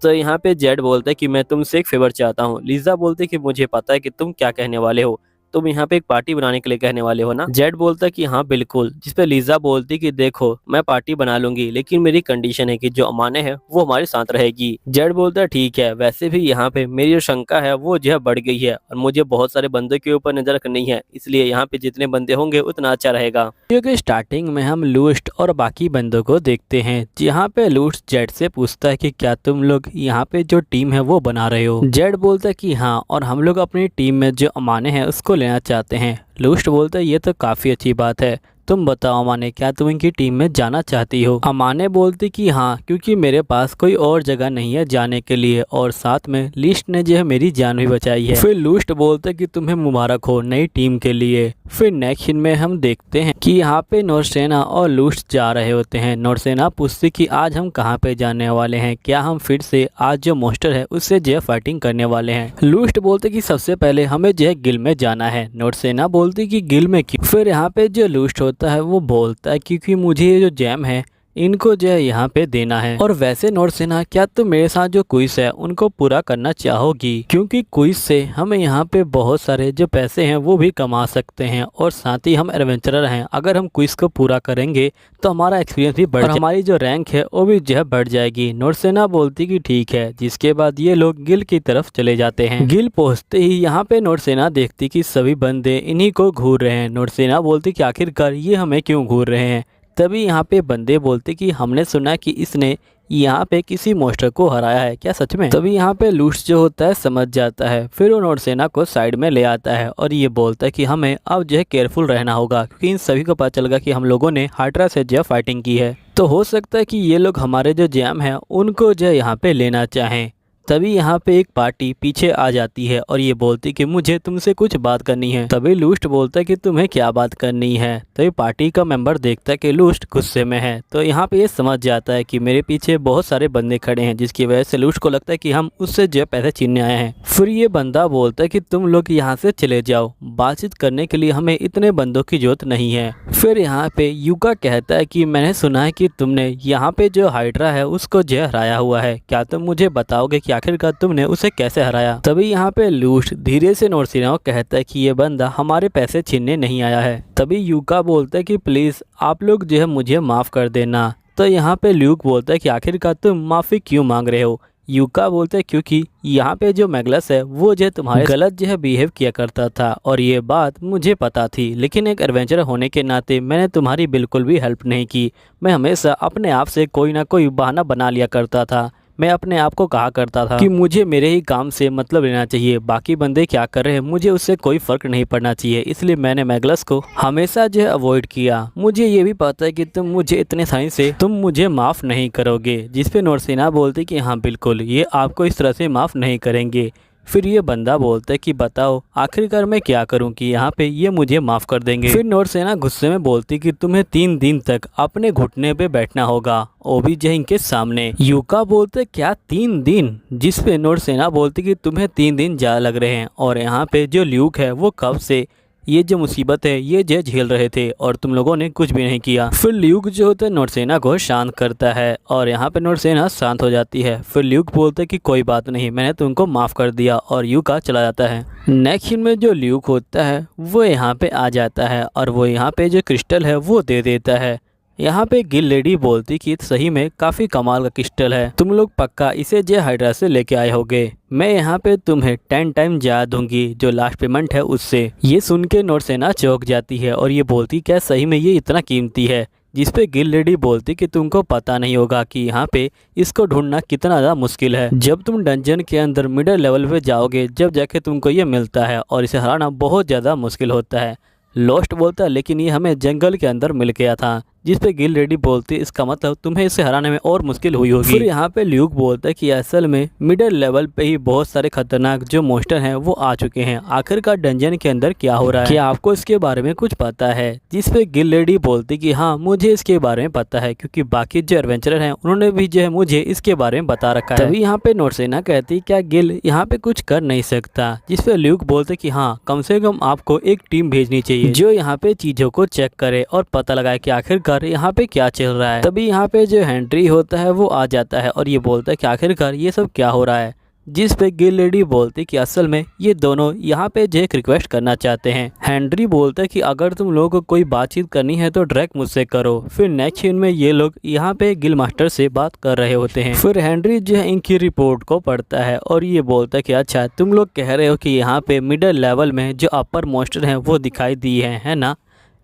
तो यहाँ पे जेड बोलता है कि मैं तुमसे एक फेवर चाहता हूँ। लीजा बोलते कि मुझे पता है कि तुम क्या कहने वाले हो, तुम यहाँ पे एक पार्टी बनाने के लिए कहने वाले हो ना। जेड बोलता है कि हाँ बिल्कुल। जिस पे लीजा बोलती कि देखो मैं पार्टी बना लूंगी लेकिन मेरी कंडीशन है कि जो अमाने है वो हमारे साथ रहेगी। जेड बोलता है ठीक है, वैसे भी यहाँ पे मेरी जो शंका है वो जो है बढ़ गई है और मुझे बहुत सारे बंदों के ऊपर नजर रखनी है, इसलिए यहाँ पे जितने बंदे होंगे उतना अच्छा रहेगा। क्योंकि स्टार्टिंग में हम लूस्ट और बाकी बंदों को देखते हैं जहाँ पे लूस्ट जेड से पूछता है कि क्या तुम लोग यहाँ पे जो टीम है वो बना रहे हो। जेड बोलता है कि हाँ और हम लोग अपनी टीम में जो अमाने हैं उसको लेना चाहते हैं। लूस्ट बोलता है ये तो काफी अच्छी बात है, तुम बताओ अमाने क्या तुम इनकी टीम में जाना चाहती हो। अमाने बोलती कि हाँ क्योंकि मेरे पास कोई और जगह नहीं है जाने के लिए और साथ में लिस्ट ने जो है मेरी जान भी बचाई है। फिर लूस्ट बोलता कि तुम्हें मुबारक हो नई टीम के लिए। फिर नेक्स्ट सीन में हम देखते हैं कि यहाँ पे नोरसेना और लूस्ट जा रहे होते हैं। नोरसेना पूछती कि आज हम कहाँ पे जाने वाले हैं, क्या हम फिर से आज जो मॉन्स्टर है उससे जो है फाइटिंग करने वाले हैं। लूस्ट बोलते कि सबसे पहले हमें जो है गिल में जाना है। नोरसेना बोलती कि गिल में क्यों। फिर यहाँ पे जो लूस्ट होता है वो बोलता है क्योंकि मुझे ये जो जैम है इनको जो है यहाँ पे देना है। और वैसे नोरसेना क्या तुम मेरे साथ जो क्विज है उनको पूरा करना चाहोगी, क्योंकि क्विज से हमें यहाँ पे बहुत सारे जो पैसे हैं वो भी कमा सकते हैं और साथ ही हम एडवेंचरर हैं, अगर हम क्विज को पूरा करेंगे तो हमारा एक्सपीरियंस भी बढ़ और हमारी जो रैंक है वो भी जो है बढ़ जाएगी। नोरसेना बोलती कि ठीक है। जिसके बाद ये लोग गिल की तरफ चले जाते हैं। गिल पहुँचते ही यहाँ पे नोरसेना देखती कि सभी बंदे इन्हीं को घूर रहे हैं। नोरसेना बोलती कि आखिरकार ये हमें क्यों घूर रहे हैं। तभी यहाँ पे बंदे बोलते कि हमने सुना कि इसने यहाँ पे किसी मॉन्स्टर को हराया है क्या सच में। तभी यहाँ पे लूस्ट जो होता है समझ जाता है, फिर वो नोरसेना को साइड में ले आता है और ये बोलता है कि हमें अब जो है केयरफुल रहना होगा, क्योंकि इन सभी को पता चल गया कि हम लोगों ने हाइड्रा से जो फाइटिंग की है, तो हो सकता है कि ये लोग हमारे जो जैम है उनको जो यहाँ पे लेना चाहें। तभी यहाँ पे एक पार्टी पीछे आ जाती है और ये बोलती कि मुझे तुमसे कुछ बात करनी है। तभी लूस्ट बोलता है कि तुम्हें क्या बात करनी है। तभी पार्टी का मेंबर देखता है कि लूस्ट गुस्से में है, तो यहाँ पे ये समझ जाता है कि मेरे पीछे बहुत सारे बंदे खड़े हैं, जिसकी वजह से लूस्ट को लगता है कि हम उससे जो पैसे छीनने आए हैं। फिर ये बंदा बोलता है कि तुम लोग यहाँ से चले जाओ, बातचीत करने के लिए हमें इतने बंदों की जरूरत नहीं है। फिर यहाँ पे यूका कहता है कि मैंने सुना है कि तुमने यहाँ पे जो हाइड्रा है उसको जो हराया हुआ है, क्या तुम मुझे बताओगे कि आखिरकार तुमने उसे कैसे हराया। तभी यहाँ पे लूस्ट धीरे से नोरसेना को कहता है कि ये बंदा हमारे पैसे छीनने नहीं आया है। तभी यूका बोलता है कि प्लीज आप लोग जो है मुझे माफ कर देना। तो यहाँ पे ल्यूक बोलता है कि आखिरकार तुम माफी क्यों मांग रहे हो। यूका बोलता है क्योंकि यहाँ पे जो मैगलस है वो जो तुम्हारे गलत जो है बिहेव किया करता था और ये बात मुझे पता थी, लेकिन एक एडवेंचर होने के नाते मैंने तुम्हारी बिल्कुल भी हेल्प नहीं की। मैं हमेशा अपने आप से कोई ना कोई बहाना बना लिया करता था। मैं अपने आप को कहा करता था कि मुझे मेरे ही काम से मतलब लेना चाहिए, बाकी बंदे क्या कर रहे हैं मुझे उससे कोई फर्क नहीं पड़ना चाहिए, इसलिए मैंने मैगलस को हमेशा जो है अवॉइड किया। मुझे ये भी पता है कि तुम मुझे इतने साइन से तुम मुझे माफ़ नहीं करोगे। जिस पे नोरसेना बोलती कि हाँ बिल्कुल, ये आपको इस तरह से माफ़ नहीं करेंगे। फिर ये बंदा बोलता है कि बताओ आखिरकार मैं क्या करूं कि यहाँ पे ये मुझे माफ़ कर देंगे। फिर नोरसेना गुस्से में बोलती कि तुम्हें 3 दिन तक अपने घुटने पे बैठना होगा, वो भी जय इनके सामने। यूका बोलते क्या 3 दिन, जिस पे नोरसेना बोलती कि तुम्हें 3 दिन ज़्यादा लग रहे हैं और यहाँ पे जो ल्यूक है वो कब से ये जो मुसीबत है ये जो झेल रहे थे और तुम लोगों ने कुछ भी नहीं किया। फिर ल्यूक जो होता है नोरसेना को शांत करता है और यहाँ पे नोरसेना शांत हो जाती है। फिर ल्यूक बोलता है कि कोई बात नहीं, मैंने तुमको माफ़ कर दिया और यूका चला जाता है। नेक्स्ट सीन में जो ल्यूक होता है वो यहाँ पे आ जाता है और वो यहाँ पे जो क्रिस्टल है वो दे देता है। यहाँ पे गिल लेडी बोलती कि सही में काफ़ी कमाल का क्रिस्टल है, तुम लोग पक्का इसे जे हाइड्रा से लेके आए होगे। मैं यहाँ पे तुम्हें 10 टाइम ज़्यादा दूंगी जो लास्ट पेमेंट है उससे। ये सुन के नोरसेना चौंक जाती है और ये बोलती क्या सही में ये इतना कीमती है। जिस पे गिल लेडी बोलती कि तुमको पता नहीं होगा कि यहाँ पे इसको ढूंढना कितना ज़्यादा मुश्किल है। जब तुम डंजन के अंदर मिडिल लेवल पे जाओगे जब जाके तुमको ये मिलता है और इसे हराना बहुत ज़्यादा मुश्किल होता है। लॉस्ट बोलता है लेकिन ये हमें जंगल के अंदर मिल गया था। जिस पे गिल लेडी बोलती है इसका मतलब तुम्हें इसे हराने में और मुश्किल हुई होगी। फिर यहाँ पे ल्यूक बोलता है कि असल में मिडिल लेवल पे ही बहुत सारे खतरनाक जो मॉन्स्टर हैं वो आ चुके हैं। आखिरकार डंजन के अंदर क्या हो रहा है, क्या आपको इसके बारे में कुछ पता है। जिस पे गिल लेडी बोलती कि हाँ मुझे इसके बारे में पता है, क्योंकि बाकी जो एडवेंचरर हैं उन्होंने भी जो है मुझे इसके बारे में बता रखा है। तभी यहाँ पे नोरसेना कहती क्या गिल यहाँ पे कुछ कर नहीं सकता। जिस पे ल्यूक बोलते कि हाँ कम से कम आपको एक टीम भेजनी चाहिए जो यहाँ पे चीजों को चेक करे और पता लगाए कि आखिरकार यहाँ पे क्या चल रहा है। तभी यहाँ पे जो हेनरी होता है वो आ जाता है और ये बोलता है कि आखिरकार ये सब क्या हो रहा है। जिस पे गिल लेडी बोलती कि असल में ये दोनों यहाँ पे जो एक रिक्वेस्ट करना चाहते हैं। हेनरी बोलता है कि अगर तुम लोगों को कोई बातचीत करनी है तो डायरेक्ट मुझसे करो। फिर नेक्स्ट सीन में ये लोग यहाँ पे गिल मास्टर से बात कर रहे होते हैं। फिर हेनरी जो है इनकी रिपोर्ट को पढ़ता है और ये बोलता है कि अच्छा तुम लोग कह रहे हो कि यहाँ पे मिडिल लेवल में जो अपर मॉन्स्टर हैं वो दिखाई दिए हैं, है ना,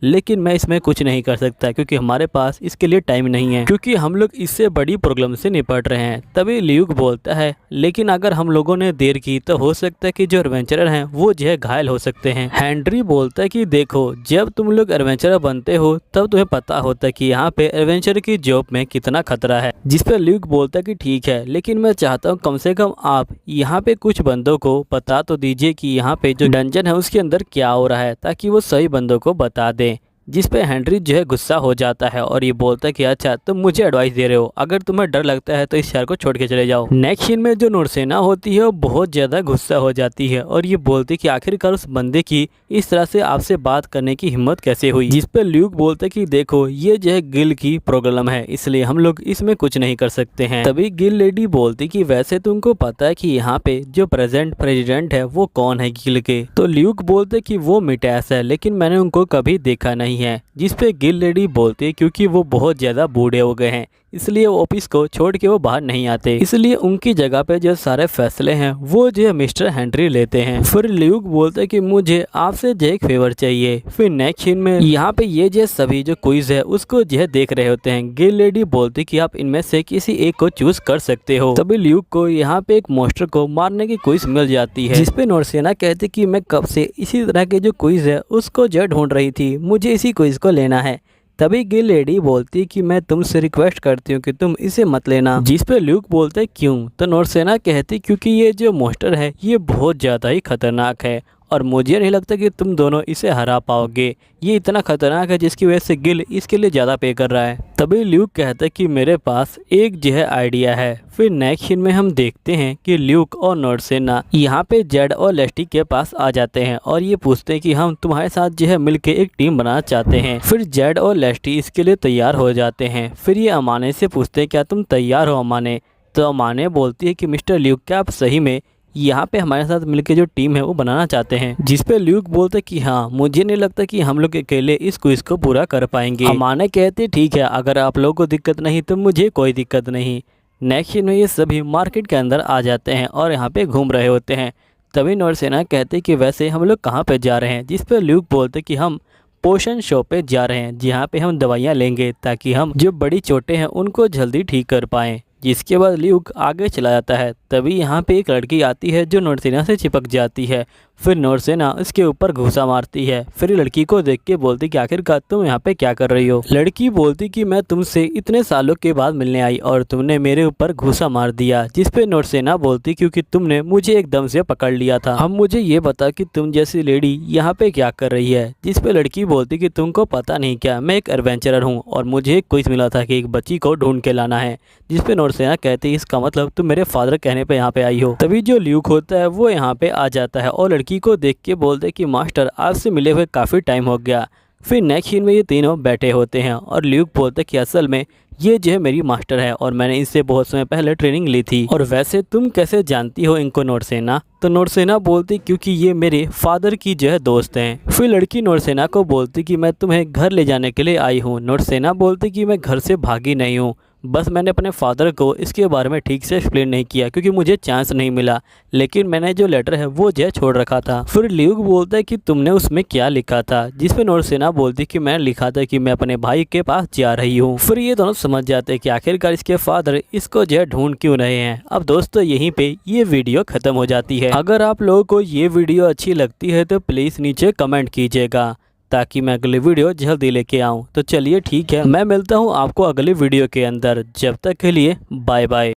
लेकिन मैं इसमें कुछ नहीं कर सकता क्योंकि हमारे पास इसके लिए टाइम नहीं है, क्योंकि हम लोग इससे बड़ी प्रॉब्लम से निपट रहे हैं। तभी ल्यूक बोलता है लेकिन अगर हम लोगों ने देर की तो हो सकता है कि जो एडवेंचरर हैं वो जो है घायल हो सकते हैं। हेनरी बोलता है कि देखो जब तुम लोग एडवेंचरर बनते हो तब तुम्हें पता होता है कि यहाँ पे एडवेंचर की जॉब में कितना खतरा है। जिस पर ल्यूक बोलता है कि ठीक है, लेकिन मैं चाहता हूँ कम से कम आप यहाँ पे कुछ बंदों को बता तो दीजिए कि यहाँ पे जो डंजन है उसके अंदर क्या हो रहा है, ताकि वो सही बंदों को बता दें। जिस पे हेनरी जो है गुस्सा हो जाता है और ये बोलता है कि अच्छा तुम मुझे एडवाइस दे रहे हो, अगर तुम्हें डर लगता है तो इस शहर को छोड़ के चले जाओ। नेक्स्ट सीन में जो नोरसेना होती है वो बहुत ज़्यादा गुस्सा हो जाती है और ये बोलती है कि आखिरकार उस बंदे की इस तरह से आपसे बात करने की हिम्मत कैसे हुई। जिस पे ल्यूक बोलता है कि देखो ये जो है गिल की प्रॉब्लम है, इसलिए हम लोग इसमें कुछ नहीं कर सकते हैं। तभी गिल लेडी बोलती कि वैसे तुमको पता है कि यहाँ पे जो प्रेजेंट प्रेसिडेंट है वो कौन है गिल के। तो ल्यूक बोलते कि वो मिटैस है, लेकिन मैंने उनको कभी देखा नहीं नहीं है, जिसपे गिल लेडी बोलती है क्योंकि वो बहुत ज़्यादा बूढ़े हो गए हैं, इसलिए वो ऑफिस को छोड़ के वो बाहर नहीं आते, इसलिए उनकी जगह पे जो सारे फैसले हैं वो जो मिस्टर हेनरी लेते हैं। फिर ल्यूक बोलते हैं कि मुझे आपसे जो एक फेवर चाहिए। फिर नेक्स्ट सीन में यहाँ पे ये जो सभी जो क्विज है उसको जो देख रहे होते हैं। गिल लेडी बोलती कि आप इनमें से किसी एक को चूज कर सकते हो। तभी ल्यूक को यहाँ पे एक मॉन्स्टर को मारने की क्विज मिल जाती है, जिसपे नोर्सेना कहती कि मैं कब से इसी तरह के जो क्विज है उसको जो ढूंढ रही थी, मुझे इसी क्विज को लेना है। तभी गिल लेडी बोलती कि मैं तुमसे रिक्वेस्ट करती हूँ कि तुम इसे मत लेना, जिस पे ल्यूक बोलते क्यों। तो नोर्सेना कहती क्योंकि ये जो मॉन्स्टर है ये बहुत ज़्यादा ही खतरनाक है और मुझे नहीं लगता कि तुम दोनों इसे हरा पाओगे, ये इतना खतरनाक है जिसकी वजह से गिल इसके लिए ज़्यादा पे कर रहा है। तभी ल्यूक कहता है कि मेरे पास एक जो है आइडिया है। फिर नेक्स्ट सीन में हम देखते हैं कि ल्यूक और नोर्सेना यहाँ पे जेड और लेस्टी के पास आ जाते हैं और ये पूछते हैं कि हम तुम्हारे साथ जो है मिलके एक टीम बनाना चाहते हैं। फिर जेड और लेस्टी इसके लिए तैयार हो जाते हैं। फिर ये अमाने से पूछते हैं क्या तुम तैयार हो अमाने। तो अमाने बोलती है कि मिस्टर ल्यूक क्या आप सही में यहाँ पे हमारे साथ मिलके जो टीम है वो बनाना चाहते हैं, जिस पे ल्यूक बोलते कि हाँ मुझे नहीं लगता कि हम लोग अकेले इस क्विज को पूरा कर पाएंगे। अमाने कहते ठीक है, अगर आप लोगों को दिक्कत नहीं तो मुझे कोई दिक्कत नहीं। नेक्स्ट सीन में ये सभी मार्केट के अंदर आ जाते हैं और यहाँ पे घूम रहे होते हैं। तभी नोर्सेना कहते कि वैसे हम लोग कहाँ पे जा रहे हैं, जिस पे ल्यूक बोलते कि हम पोशन शॉप पे जा रहे हैं, जहाँ पे हम दवाइयाँ लेंगे ताकि हम जो बड़ी चोटें हैं उनको जल्दी ठीक कर पाएँ। जिसके बाद ल्यूक आगे चला जाता है। तभी यहाँ पे एक लड़की आती है जो नोर्सेना से चिपक जाती है। फिर नोर्सेना इसके ऊपर घूसा मारती है। फिर लड़की को देख के बोलती कि आखिरकार तुम यहाँ पे क्या कर रही हो। लड़की बोलती कि मैं तुमसे इतने सालों के बाद मिलने आई और तुमने मेरे ऊपर घूसा मार दिया। जिस पे नोर्सेना बोलती क्योंकि तुमने मुझे एकदम से पकड़ लिया था। अब मुझे ये बता कि तुम जैसी लेडी यहाँ पे क्या कर रही है। जिस पे लड़की बोलती कि तुमको पता नहीं क्या, मैं एक एडवेंचरर हूँ और मुझे एक क्विज मिला था कि एक बच्ची को ढूंढ के लाना है। जिस पे नोर्सेना कहती इसका मतलब तुम मेरे फादर कहने पे यहाँ पे आई हो। तभी जो ल्यूक होता है वो यहाँ पे आ जाता है और लड़की को देख के बोलते कि मास्टर आपसे मिले हुए काफ़ी टाइम हो गया। फिर नेक्स्ट सीन में ये तीनों बैठे होते हैं और ल्यूक बोलते कि असल में ये जो है मेरी मास्टर है और मैंने इनसे बहुत समय पहले ट्रेनिंग ली थी। और वैसे तुम कैसे जानती हो इनको नोर्सेना। तो नोर्सेना बोलती क्योंकि ये मेरे फादर की जो है दोस्त हैं। फिर लड़की नोर्सेना को बोलती कि मैं तुम्हें घर ले जाने के लिए आई हूँ। नोर्सेना बोलती कि मैं घर से भागी नहीं हूँ, बस मैंने अपने फादर को इसके बारे में ठीक से एक्सप्लेन नहीं किया क्योंकि मुझे चांस नहीं मिला, लेकिन मैंने जो लेटर है वो जो छोड़ रखा था। फिर ल्यूक बोलता है कि तुमने उसमें क्या लिखा था। जिसपे नोर्सेना बोलती कि मैंने लिखा था कि मैं अपने भाई के पास जा रही हूँ। फिर ये दोनों समझ जाते हैं कि आखिरकार इसके फादर इसको जो ढूंढ क्यों रहे हैं। अब दोस्तों यहीं पे ये वीडियो खत्म हो जाती है। अगर आप लोगों को ये वीडियो अच्छी लगती है तो प्लीज़ नीचे कमेंट कीजिएगा ताकि मैं अगली वीडियो जल्दी लेके आऊँ। तो चलिए ठीक है, मैं मिलता हूँ आपको अगली वीडियो के अंदर। जब तक के लिए बाय बाय।